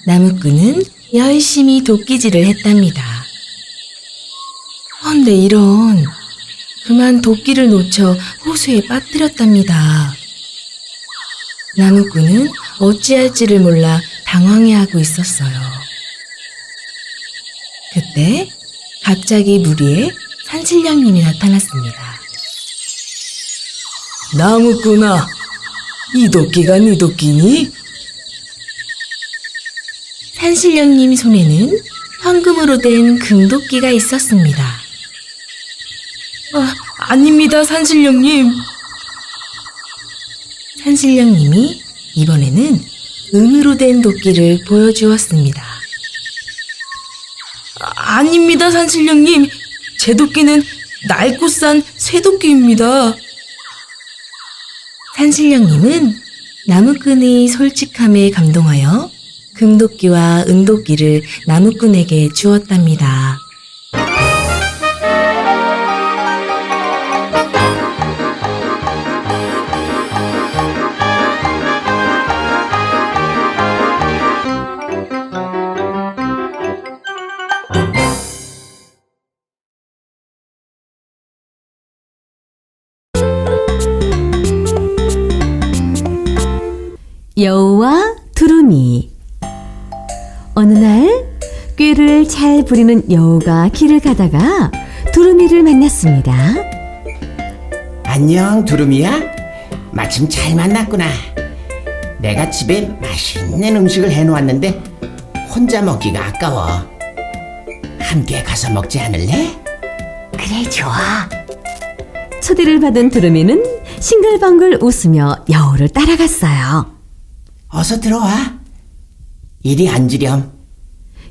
나무꾼은 열심히 도끼질을 했답니다. 헌데 이런, 그만 도끼를 놓쳐 호수에 빠뜨렸답니다. 나무꾼은 어찌할지를 몰라 당황해하고 있었어요. 그때 갑자기 물 위에 산신령님이 나타났습니다. 나무꾼아, 이 도끼가 네 도끼니? 산신령님 손에는 황금으로 된 금도끼가 있었습니다. 아닙니다, 산신령님. 산신령님이 이번에는 은으로 된 도끼를 보여주었습니다. 아닙니다, 산신령님. 제 도끼는 낡고 싼 쇠도끼입니다. 산신령님은 나무꾼의 솔직함에 감동하여 금도끼와 은도끼를 나무꾼에게 주었답니다. 여우와 두루미. 어느 날 꾀를 잘 부리는 여우가 길을 가다가 두루미를 만났습니다. 안녕, 두루미야. 마침 잘 만났구나. 내가 집에 맛있는 음식을 해놓았는데 혼자 먹기가 아까워. 함께 가서 먹지 않을래? 그래, 좋아. 초대를 받은 두루미는 싱글벙글 웃으며 여우를 따라갔어요. 어서 들어와. 이리 앉으렴.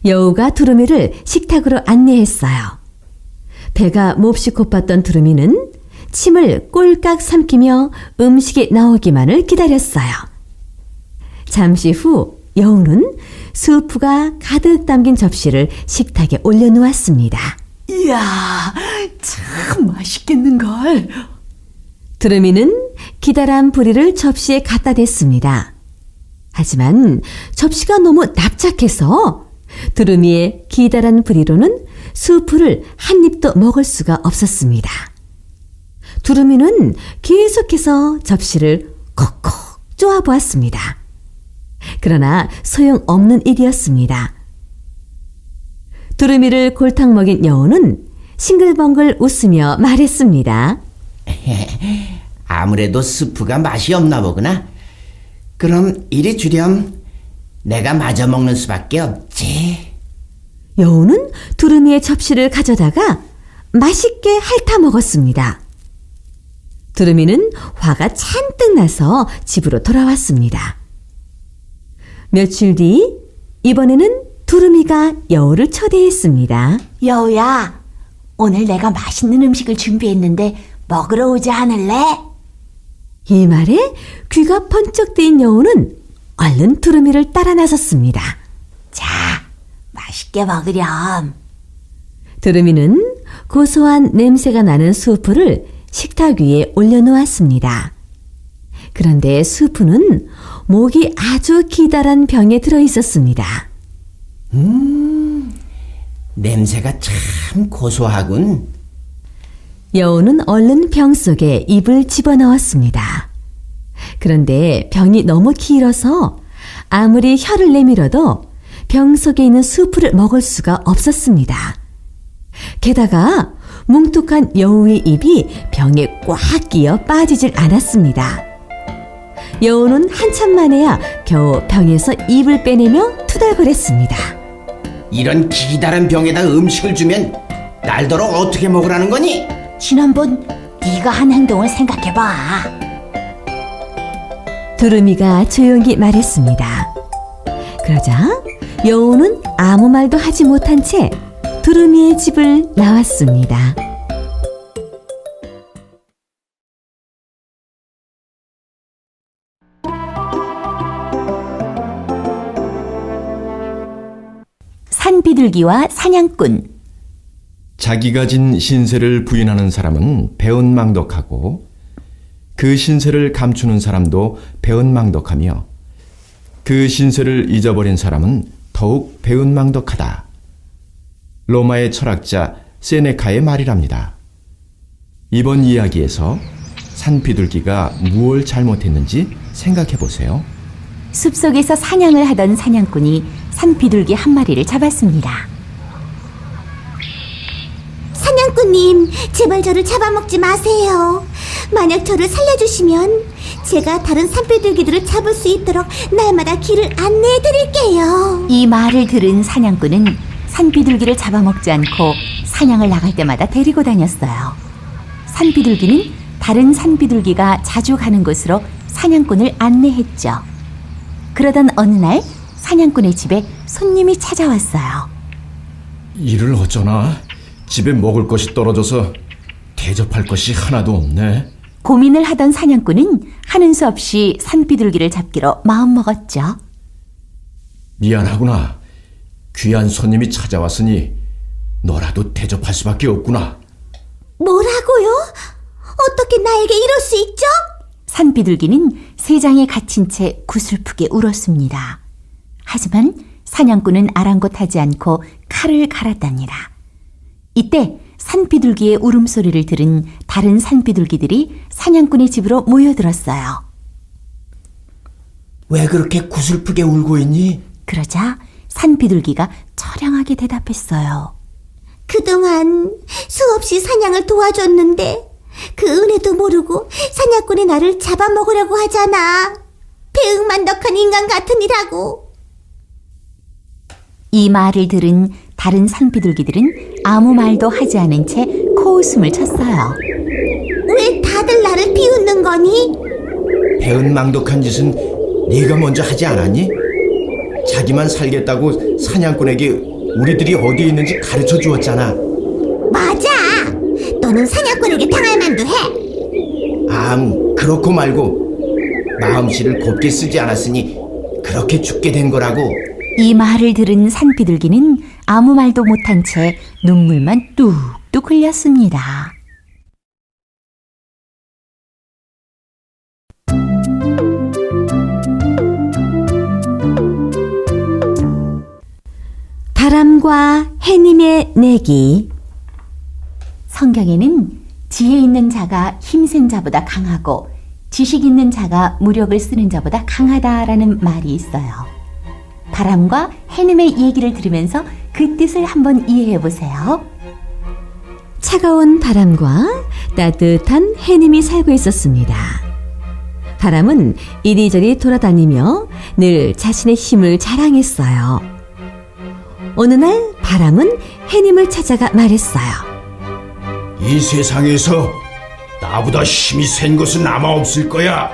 여우가 두루미를 식탁으로 안내했어요. 배가 몹시 고팠던 두루미는 침을 꼴깍 삼키며 음식이 나오기만을 기다렸어요. 잠시 후 여우는 수프가 가득 담긴 접시를 식탁에 올려놓았습니다. 이야, 참 맛있겠는걸. 두루미는 기다란 부리를 접시에 갖다 댔습니다. 하지만 접시가 너무 납작해서 두루미의 기다란 부리로는 수프를 한 입도 먹을 수가 없었습니다. 두루미는 계속해서 접시를 콕콕 쪼아보았습니다. 그러나 소용없는 일이었습니다. 두루미를 골탕 먹인 여우는 싱글벙글 웃으며 말했습니다. 아무래도 스프가 맛이 없나 보구나. 그럼 이리 주렴. 내가 마저 먹는 수밖에 없지. 여우는 두루미의 접시를 가져다가 맛있게 핥아 먹었습니다. 두루미는 화가 잔뜩 나서 집으로 돌아왔습니다. 며칠 뒤 이번에는 두루미가 여우를 초대했습니다. 여우야, 오늘 내가 맛있는 음식을 준비했는데 먹으러 오지 않을래? 이 말에 귀가 번쩍 뜨인 여우는 얼른 두루미를 따라 나섰습니다. 자, 맛있게 먹으렴. 두루미는 고소한 냄새가 나는 수프를 식탁 위에 올려놓았습니다. 그런데 수프는 목이 아주 기다란 병에 들어있었습니다. 냄새가 참 고소하군. 여우는 얼른 병 속에 입을 집어넣었습니다. 그런데 병이 너무 길어서 아무리 혀를 내밀어도 병 속에 있는 수프를 먹을 수가 없었습니다. 게다가 뭉툭한 여우의 입이 병에 꽉 끼어 빠지질 않았습니다. 여우는 한참 만에야 겨우 병에서 입을 빼내며 투덜거렸습니다. 이런 기다란 병에다 음식을 주면 날더러 어떻게 먹으라는 거니? 지난번 네가 한 행동을 생각해봐. 두루미가 조용히 말했습니다. 그러자 여우는 아무 말도 하지 못한 채 두루미의 집을 나왔습니다. 산비둘기와 사냥꾼. 자기가 진 신세를 부인하는 사람은 배은망덕하고 그 신세를 감추는 사람도 배은망덕하며 그 신세를 잊어버린 사람은 더욱 배은망덕하다. 로마의 철학자 세네카의 말이랍니다. 이번 이야기에서 산비둘기가 무엇을 잘못했는지 생각해 보세요. 숲속에서 사냥을 하던 사냥꾼이 산비둘기 한 마리를 잡았습니다. 사냥꾼님, 제발 저를 잡아먹지 마세요. 만약 저를 살려주시면 제가 다른 산비둘기들을 잡을 수 있도록 날마다 길을 안내해드릴게요. 이 말을 들은 사냥꾼은 산비둘기를 잡아먹지 않고 사냥을 나갈 때마다 데리고 다녔어요. 산비둘기는 다른 산비둘기가 자주 가는 곳으로 사냥꾼을 안내했죠. 그러던 어느 날 사냥꾼의 집에 손님이 찾아왔어요. 이를 어쩌나? 집에 먹을 것이 떨어져서 대접할 것이 하나도 없네. 고민을 하던 사냥꾼은 하는 수 없이 산비둘기를 잡기로 마음먹었죠. 미안하구나. 귀한 손님이 찾아왔으니 너라도 대접할 수밖에 없구나. 뭐라고요? 어떻게 나에게 이럴 수 있죠? 산비둘기는 세 장에 갇힌 채 구슬프게 울었습니다. 하지만 사냥꾼은 아랑곳하지 않고 칼을 갈았답니다. 이때 산비둘기의 울음소리를 들은 다른 산비둘기들이 사냥꾼의 집으로 모여들었어요. 왜 그렇게 구슬프게 울고 있니? 그러자 산비둘기가 처량하게 대답했어요. 그동안 수없이 사냥을 도와줬는데 그 은혜도 모르고 사냥꾼이 나를 잡아먹으려고 하잖아. 배은만덕한 인간 같으니라고. 이 말을 들은 다른 산비둘기들은 아무 말도 하지 않은 채 코웃음을 쳤어요. 왜 다들 나를 비웃는 거니? 배은망덕한 짓은 네가 먼저 하지 않았니? 자기만 살겠다고 사냥꾼에게 우리들이 어디 있는지 가르쳐 주었잖아. 맞아. 너는 사냥꾼에게 당할 만도 해. 그렇고 말고 마음씨를 곱게 쓰지 않았으니 그렇게 죽게 된 거라고. 이 말을 들은 산비둘기는 아무 말도 못한 채 눈물만 뚝뚝 흘렸습니다. 바람과 해님의 내기. 성경에는 지혜 있는 자가 힘센 자보다 강하고 지식 있는 자가 무력을 쓰는 자보다 강하다라는 말이 있어요. 바람과 해님의 얘기를 들으면서 그 뜻을 한번 이해해 보세요. 차가운 바람과 따뜻한 해님이 살고 있었습니다. 바람은 이리저리 돌아다니며 늘 자신의 힘을 자랑했어요. 어느 날 바람은 해님을 찾아가 말했어요. 이 세상에서 나보다 힘이 센 것은 아마 없을 거야.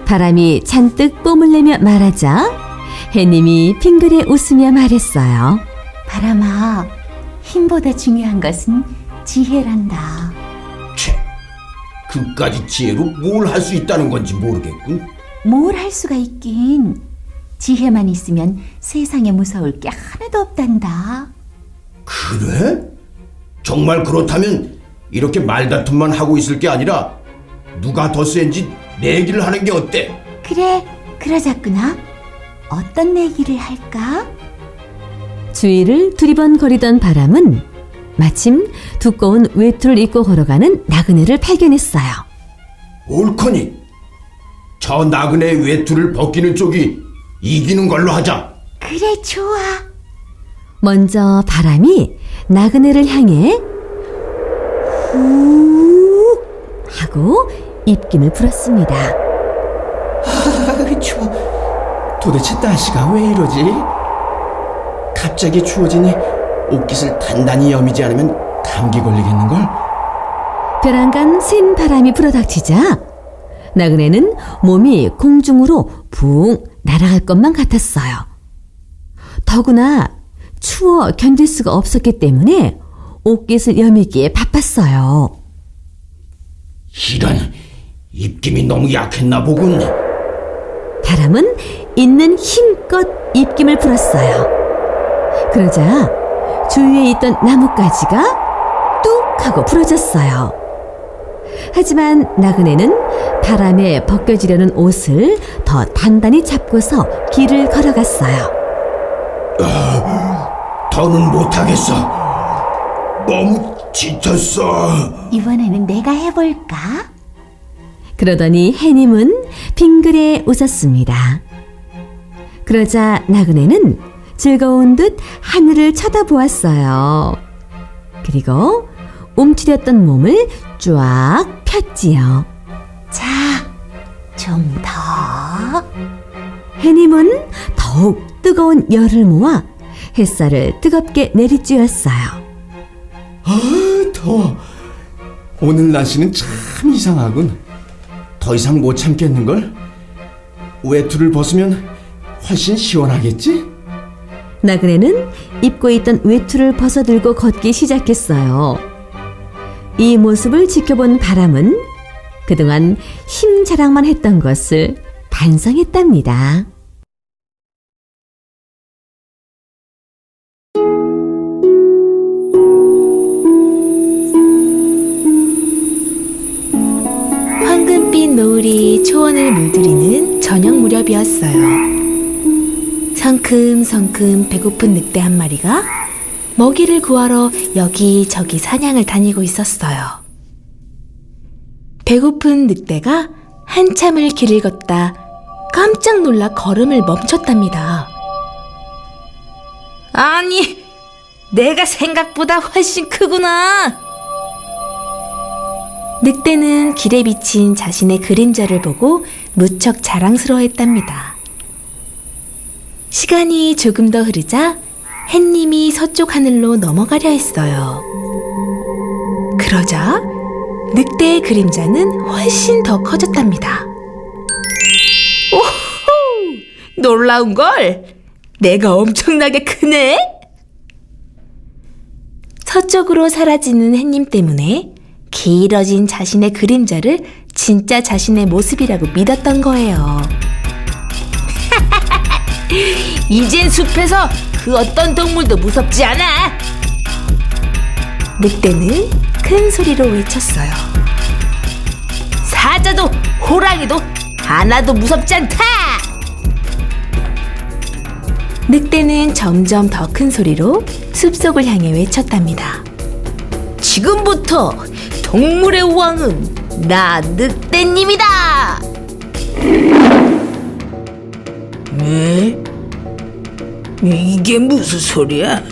바람이 잔뜩 뽐을 내며 말하자 해님이 빙그레 웃으며 말했어요. 바람아, 힘보다 중요한 것은 지혜란다. 그까지 지혜로 뭘 할 수 있다는 건지 모르겠군. 뭘 할 수가 있긴. 지혜만 있으면 세상에 무서울 게 하나도 없단다. 그래? 정말 그렇다면 이렇게 말다툼만 하고 있을 게 아니라 누가 더 센지 내기를 하는 게 어때? 그래, 그러자꾸나. 어떤 내기를 할까? 주위를 두리번거리던 바람은 마침 두꺼운 외투를 입고 걸어가는 나그네를 발견했어요. 옳거니 저 나그네의 외투를 벗기는 쪽이 이기는 걸로 하자. 그래, 좋아. 먼저 바람이 나그네를 향해 후 하고 입김을 불었습니다. 추워. 도대체 날씨가 왜 이러지? 갑자기 추워지니 옷깃을 단단히 여미지 않으면 감기 걸리겠는걸? 벼랑간 센 바람이 불어닥치자 나그네는 몸이 공중으로 붕 날아갈 것만 같았어요. 더구나 추워 견딜 수가 없었기 때문에 옷깃을 여미기에 바빴어요. 이런, 입김이 너무 약했나 보군. 바람은 있는 힘껏 입김을 불었어요. 그러자 주위에 있던 나뭇가지가 뚝 하고 부러졌어요. 하지만 나그네는 바람에 벗겨지려는 옷을 더 단단히 잡고서 길을 걸어갔어요. 더는 못하겠어. 너무 지쳤어. 이번에는 내가 해볼까? 그러더니 해님은 빙그레 웃었습니다. 그러자 나그네는 즐거운 듯 하늘을 쳐다보았어요. 그리고 움츠렸던 몸을 쫙 폈지요. 자, 좀 더. 해님은 더욱 뜨거운 열을 모아 햇살을 뜨겁게 내리쬐었어요. 더워. 오늘 날씨는 참 이상하군. 더 이상 못 참겠는걸? 외투를 벗으면 훨씬 시원하겠지? 나그네는 입고 있던 외투를 벗어들고 걷기 시작했어요. 이 모습을 지켜본 바람은 그동안 힘 자랑만 했던 것을 반성했답니다. 황금빛 노을이 초원을 물들이는 저녁 무렵이었어요. 성큼성큼 배고픈 늑대 한 마리가 먹이를 구하러 여기저기 사냥을 다니고 있었어요. 배고픈 늑대가 한참을 길을 걷다 깜짝 놀라 걸음을 멈췄답니다. 아니, 내가 생각보다 훨씬 크구나. 늑대는 길에 비친 자신의 그림자를 보고 무척 자랑스러워했답니다. 시간이 조금 더 흐르자 햇님이 서쪽 하늘로 넘어가려 했어요. 그러자 늑대의 그림자는 훨씬 더 커졌답니다. 오호, 놀라운걸. 내가 엄청나게 크네. 서쪽으로 사라지는 햇님 때문에 길어진 자신의 그림자를 진짜 자신의 모습이라고 믿었던 거예요. 이젠 숲에서 그 어떤 동물도 무섭지 않아. 늑대는 큰 소리로 외쳤어요. 사자도 호랑이도 하나도 무섭지 않다. 늑대는 점점 더 큰 소리로 숲속을 향해 외쳤답니다. 지금부터 동물의 왕은 나 늑대님이다. 네? 이게 무슨 소리야?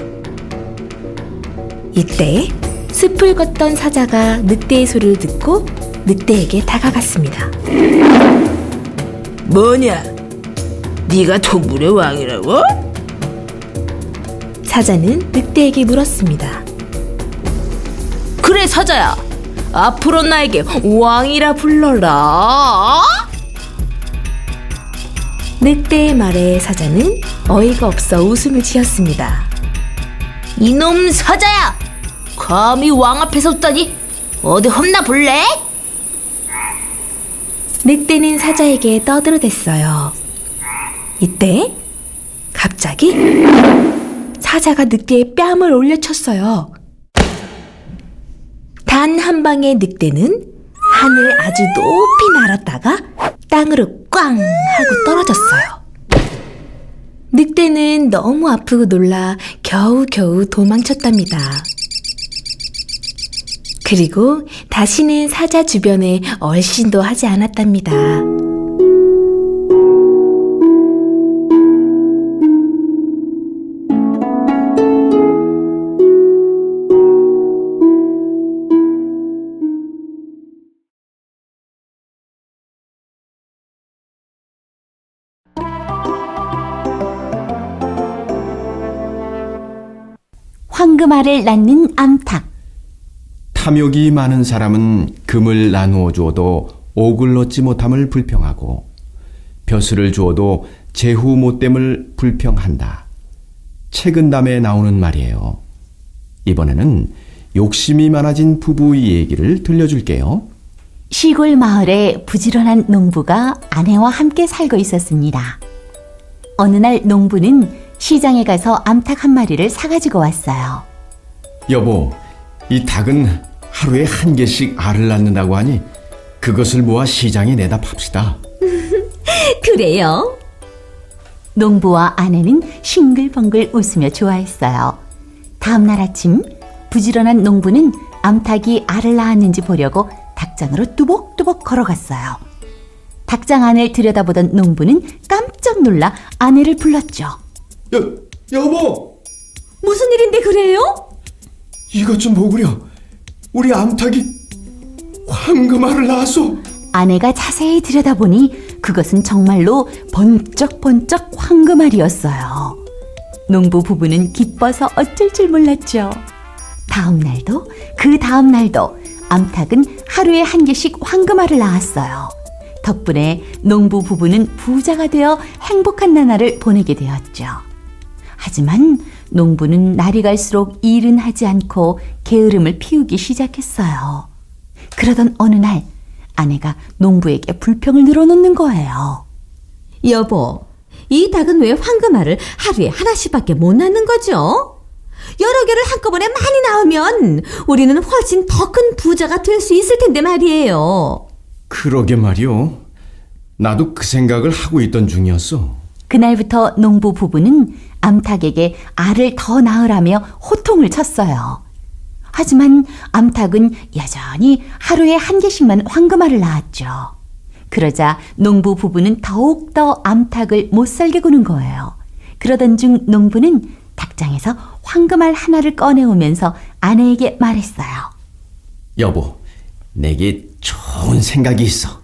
이때 숲을 걷던 사자가 늑대의 소리를 듣고 늑대에게 다가갔습니다. 뭐냐? 네가 동물의 왕이라고? 사자는 늑대에게 물었습니다. 그래, 사자야. 앞으로 나에게 왕이라 불러라. 늑대의 말에 사자는 어이가 없어 웃음을 지었습니다. 이놈 사자야! 감히 왕 앞에 섰다니 어디 혼나 볼래? 늑대는 사자에게 떠들어댔어요. 이때 갑자기 사자가 늑대의 뺨을 올려쳤어요. 단 한 방에 늑대는 하늘 아주 높이 날았다가 땅으로 꽝 하고 떨어졌어요. 늑대는 너무 아프고 놀라 겨우겨우 도망쳤답니다. 그리고 다시는 사자 주변에 얼씬도 하지 않았답니다. 황금알을 낳는 암탉. 탐욕이 많은 사람은 금을 나누어 주어도 옥을 얻지 못함을 불평하고 벼슬을 주어도 제후 못됨을 불평한다. 책은담에 나오는 말이에요. 이번에는 욕심이 많아진 부부의 얘기를 들려줄게요. 시골 마을에 부지런한 농부가 아내와 함께 살고 있었습니다. 어느 날 농부는 시장에 가서 암탉 한 마리를 사가지고 왔어요. 여보, 이 닭은 하루에 한 개씩 알을 낳는다고 하니 그것을 모아 시장에 내다 팝시다. 그래요? 농부와 아내는 싱글벙글 웃으며 좋아했어요. 다음 날 아침 부지런한 농부는 암탉이 알을 낳았는지 보려고 닭장으로 뚜벅뚜벅 걸어갔어요. 닭장 안을 들여다보던 농부는 깜짝 놀라 아내를 불렀죠. 여보! 무슨 일인데 그래요? 이것 좀 보구려. 우리 암탉이 황금알을 낳았소. 아내가 자세히 들여다보니 그것은 정말로 번쩍번쩍 황금알이었어요. 농부 부부는 기뻐서 어쩔 줄 몰랐죠. 다음 날도 그 다음 날도 암탉은 하루에 한 개씩 황금알을 낳았어요. 덕분에 농부 부부는 부자가 되어 행복한 나날을 보내게 되었죠. 하지만 농부는 날이 갈수록 일은 하지 않고 게으름을 피우기 시작했어요. 그러던 어느 날 아내가 농부에게 불평을 늘어놓는 거예요. 여보, 이 닭은 왜 황금알을 하루에 하나씩밖에 못 낳는 거죠? 여러 개를 한꺼번에 많이 낳으면 우리는 훨씬 더 큰 부자가 될 수 있을 텐데 말이에요. 그러게 말이오. 나도 그 생각을 하고 있던 중이었어. 그날부터 농부 부부는 암탉에게 알을 더 낳으라며 호통을 쳤어요. 하지만 암탉은 여전히 하루에 한 개씩만 황금알을 낳았죠. 그러자 농부 부부는 더욱더 암탉을 못살게 구는 거예요. 그러던 중 농부는 닭장에서 황금알 하나를 꺼내오면서 아내에게 말했어요. 여보, 내게 좋은 생각이 있어.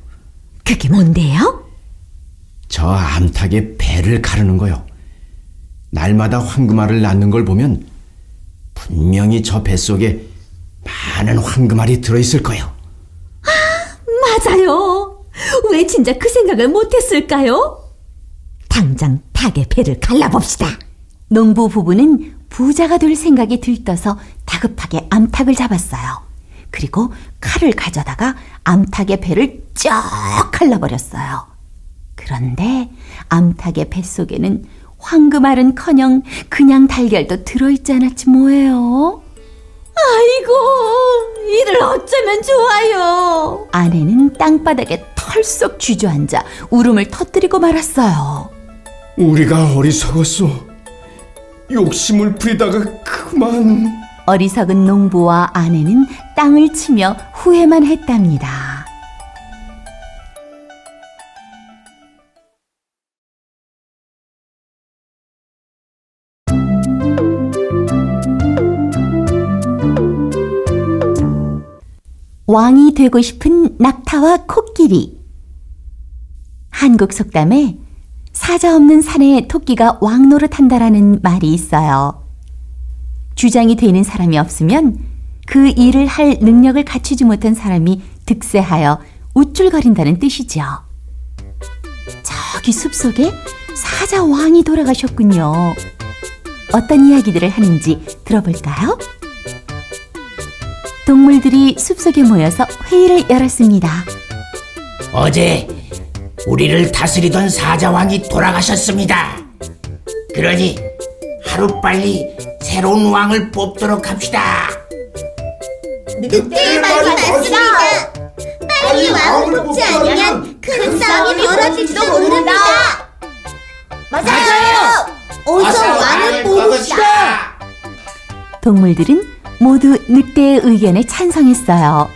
그게 뭔데요? 저 암탉의 배를 가르는 거요. 날마다 황금알을 낳는 걸 보면 분명히 저 뱃속에 많은 황금알이 들어있을 거요. 맞아요. 왜 진짜 그 생각을 못했을까요? 당장 닭의 배를 갈라봅시다. 농부 부부는 부자가 될 생각이 들떠서 다급하게 암탉을 잡았어요. 그리고 칼을 가져다가 암탉의 배를 쫙 갈라버렸어요. 그런데 암탉의 뱃속에는 황금알은커녕 그냥 달걀도 들어있지 않았지 뭐예요. 아이고, 이를 어쩌면 좋아요. 아내는 땅바닥에 털썩 주저앉아 울음을 터뜨리고 말았어요. 우리가 어리석었어. 욕심을 부리다가 그만. 어리석은 농부와 아내는 땅을 치며 후회만 했답니다. 왕이 되고 싶은 낙타와 코끼리. 한국 속담에 사자 없는 산에 토끼가 왕 노릇한다라는 말이 있어요. 주장이 되는 사람이 없으면 그 일을 할 능력을 갖추지 못한 사람이 득세하여 우쭐거린다는 뜻이죠. 저기 숲속에 사자 왕이 돌아가셨군요. 어떤 이야기들을 하는지 들어볼까요? 동물들이 숲속에 모여서 회의를 열었습니다. 어제 우리를 다스리던 사자왕이 돌아가셨습니다. 그러니 하루빨리 새로운 왕을 뽑도록 합시다. 늑대의 말이 맞습니다. 빨리 왕을 뽑지 않으면 큰 싸움이 벌어질지도 모릅니다. 맞아요. 어서 왕을 뽑읍시다. 동물들은 모두 늑대의 의견에 찬성했어요.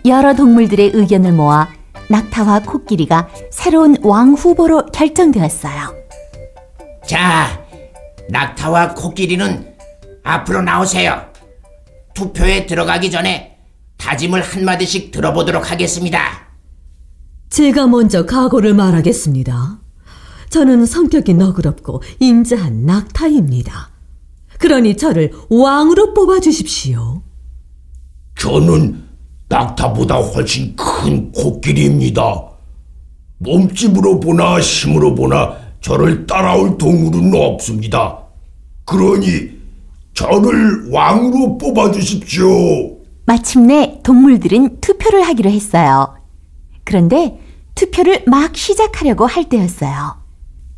여러 동물들의 의견을 모아 낙타와 코끼리가 새로운 왕 후보로 결정되었어요. 자, 낙타와 코끼리는 앞으로 나오세요. 투표에 들어가기 전에 다짐을 한마디씩 들어보도록 하겠습니다. 제가 먼저 각오를 말하겠습니다. 저는 성격이 너그럽고 인자한 낙타입니다. 그러니 저를 왕으로 뽑아주십시오. 저는 낙타보다 훨씬 큰 코끼리입니다. 몸집으로 보나 힘으로 보나 저를 따라올 동물은 없습니다. 그러니 저를 왕으로 뽑아주십시오. 마침내 동물들은 투표를 하기로 했어요. 그런데 투표를 막 시작하려고 할 때였어요.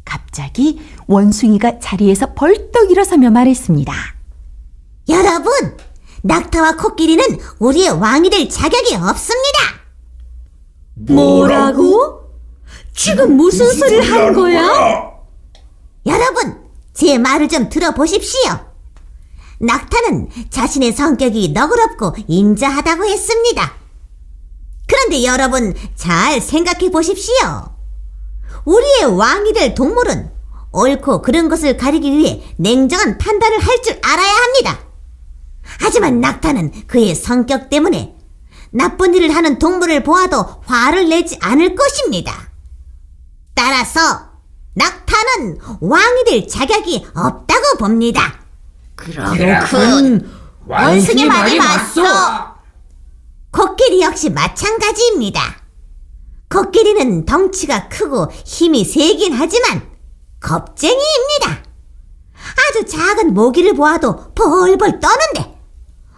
갑자기 원숭이가 자리에서 벌떡 일어서며 말했습니다. 여러분, 낙타와 코끼리는 우리의 왕이 될 자격이 없습니다. 뭐라고? 지금 무슨 소리를 하는 거야? 여러분, 제 말을 좀 들어보십시오. 낙타는 자신의 성격이 너그럽고 인자하다고 했습니다. 그런데 여러분 잘 생각해 보십시오. 우리의 왕이 될 동물은 옳고 그른 것을 가리기 위해 냉정한 판단을 할 줄 알아야 합니다. 하지만 낙타는 그의 성격 때문에 나쁜 일을 하는 동물을 보아도 화를 내지 않을 것입니다. 따라서 낙타는 왕이 될 자격이 없다고 봅니다. 그렇군. 원숭이 말이 맞소. 코끼리 역시 마찬가지입니다. 코끼리는 덩치가 크고 힘이 세긴 하지만 겁쟁이입니다. 아주 작은 모기를 보아도 벌벌 떠는데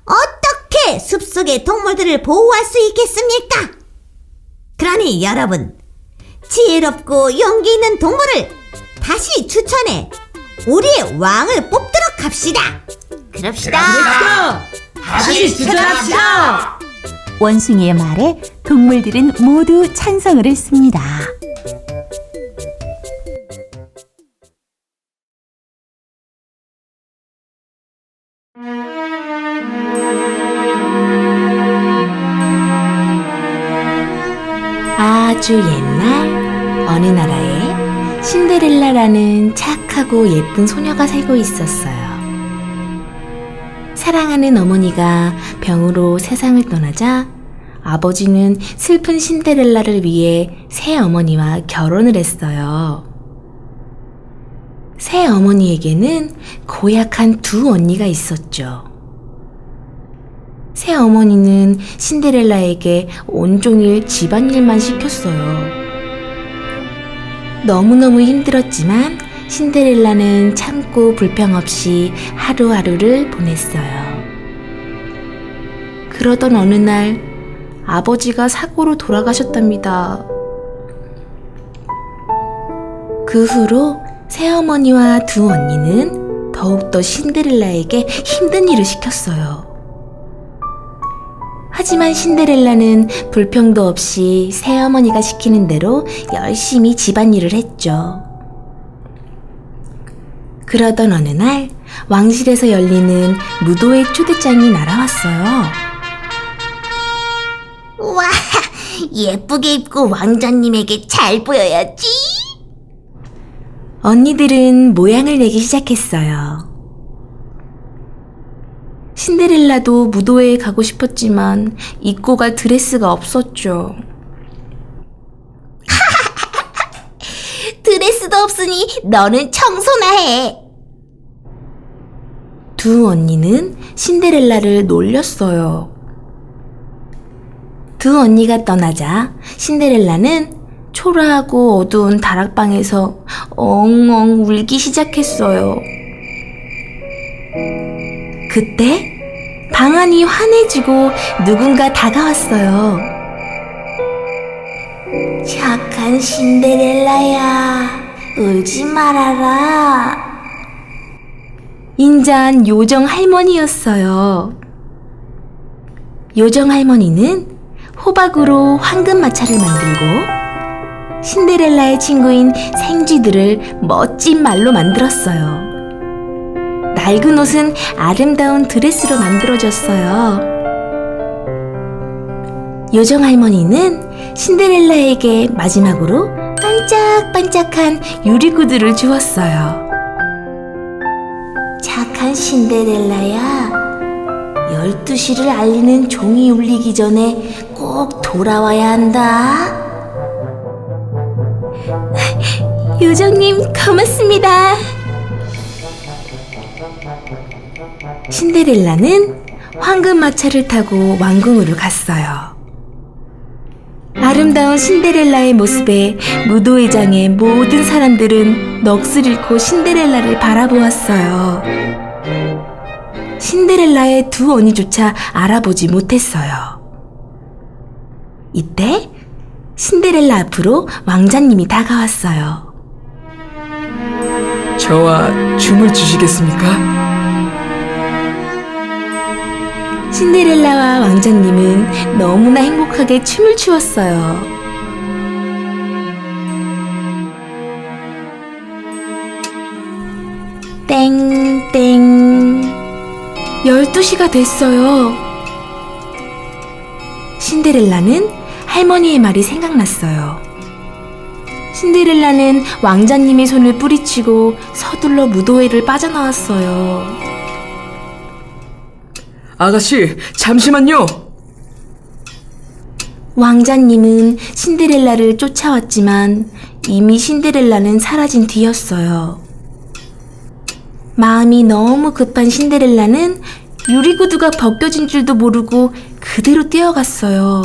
어떻게 숲속의 동물들을 보호할 수 있겠습니까? 그러니 여러분, 지혜롭고 용기 있는 동물을 다시 추천해 우리의 왕을 뽑도록 합시다. 그럽시다. 다시 추천합시다. 원숭이의 말에 동물들은 모두 찬성을 했습니다. 아주 옛날 어느 나라에 신데렐라라는 착하고 예쁜 소녀가 살고 있었어요. 사랑하는 어머니가 병으로 세상을 떠나자 아버지는 슬픈 신데렐라를 위해 새 어머니와 결혼을 했어요. 새 어머니에게는 고약한 두 언니가 있었죠. 새 어머니는 신데렐라에게 온종일 집안일만 시켰어요. 너무너무 힘들었지만 신데렐라는 참고 불평 없이 하루하루를 보냈어요. 그러던 어느 날 아버지가 사고로 돌아가셨답니다. 그 후로 새어머니와 두 언니는 더욱더 신데렐라에게 힘든 일을 시켰어요. 하지만 신데렐라는 불평도 없이 새어머니가 시키는 대로 열심히 집안일을 했죠. 그러던 어느 날 왕실에서 열리는 무도회 초대장이 날아왔어요. 우와, 예쁘게 입고 왕자님에게 잘 보여야지. 언니들은 모양을 내기 시작했어요. 신데렐라도 무도회에 가고 싶었지만 입고 갈 드레스가 없었죠. 드레스도 없으니 너는 청소나 해. 두 언니는 신데렐라를 놀렸어요. 두 언니가 떠나자 신데렐라는 초라하고 어두운 다락방에서 엉엉 울기 시작했어요. 그때 방 안이 환해지고 누군가 다가왔어요. 착한 신데렐라야, 울지 말아라. 인자한 요정 할머니였어요. 요정 할머니는 호박으로 황금 마차를 만들고 신데렐라의 친구인 생쥐들을 멋진 말로 만들었어요. 낡은 옷은 아름다운 드레스로 만들어졌어요. 요정 할머니는 신데렐라에게 마지막으로 반짝반짝한 유리구두를 주었어요. 착한 신데렐라야, 12시를 알리는 종이 울리기 전에 꼭 돌아와야 한다. 요정님 고맙습니다. 신데렐라는 황금마차를 타고 왕궁으로 갔어요. 아름다운 신데렐라의 모습에 무도회장의 모든 사람들은 넋을 잃고 신데렐라를 바라보았어요. 신데렐라의 두 언니조차 알아보지 못했어요. 이때 신데렐라 앞으로 왕자님이 다가왔어요. 저와 춤을 추시겠습니까? 신데렐라와 왕자님은 너무나 행복하게 춤을 추었어요. 땡땡 12시가 됐어요. 신데렐라는 할머니의 말이 생각났어요. 신데렐라는 왕자님의 손을 뿌리치고 서둘러 무도회를 빠져나왔어요. 아가씨, 잠시만요. 왕자님은 신데렐라를 쫓아왔지만 이미 신데렐라는 사라진 뒤였어요. 마음이 너무 급한 신데렐라는 유리구두가 벗겨진 줄도 모르고 그대로 뛰어갔어요.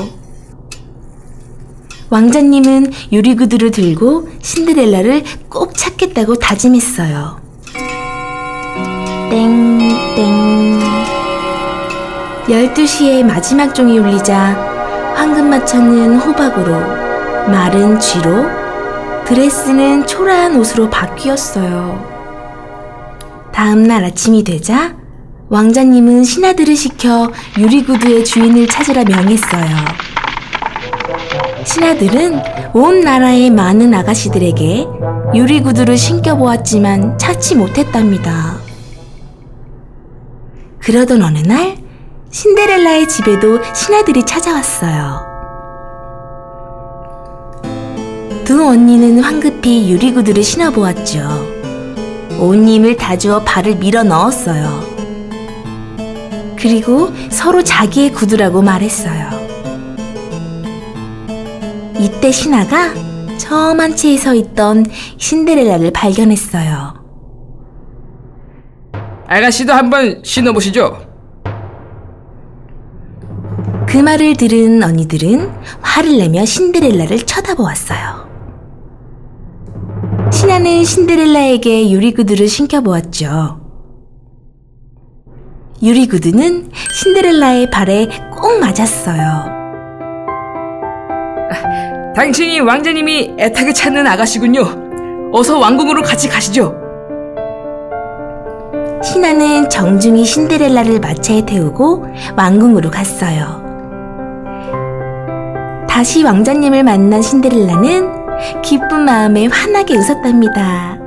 왕자님은 유리구두를 들고 신데렐라를 꼭 찾겠다고 다짐했어요. 땡땡. 12시에 마지막 종이 울리자 황금마차는 호박으로, 말은 쥐로, 드레스는 초라한 옷으로 바뀌었어요. 다음 날 아침이 되자 왕자님은 신하들을 시켜 유리구두의 주인을 찾으라 명했어요. 신하들은 온 나라의 많은 아가씨들에게 유리구두를 신겨보았지만 찾지 못했답니다. 그러던 어느 날 신데렐라의 집에도 신하들이 찾아왔어요. 두 언니는 황급히 유리구두를 신어보았죠. 온 힘을 다주어 발을 밀어 넣었어요. 그리고 서로 자기의 구두라고 말했어요. 이때 신하가 저만 채에 서 있던 신데렐라를 발견했어요. 아가씨도 한번 신어보시죠. 그 말을 들은 언니들은 화를 내며 신데렐라를 쳐다보았어요. 신하는 신데렐라에게 유리구두를 신겨보았죠. 유리구두는 신데렐라의 발에 꼭 맞았어요. 당신이 왕자님이 애타게 찾는 아가씨군요. 어서 왕궁으로 같이 가시죠. 신하는 정중히 신데렐라를 마차에 태우고 왕궁으로 갔어요. 다시 왕자님을 만난 신데렐라는 기쁜 마음에 환하게 웃었답니다.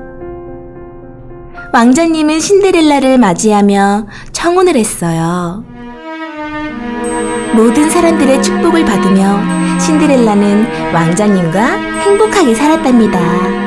왕자님은 신데렐라를 맞이하며 청혼을 했어요. 모든 사람들의 축복을 받으며 신데렐라는 왕자님과 행복하게 살았답니다.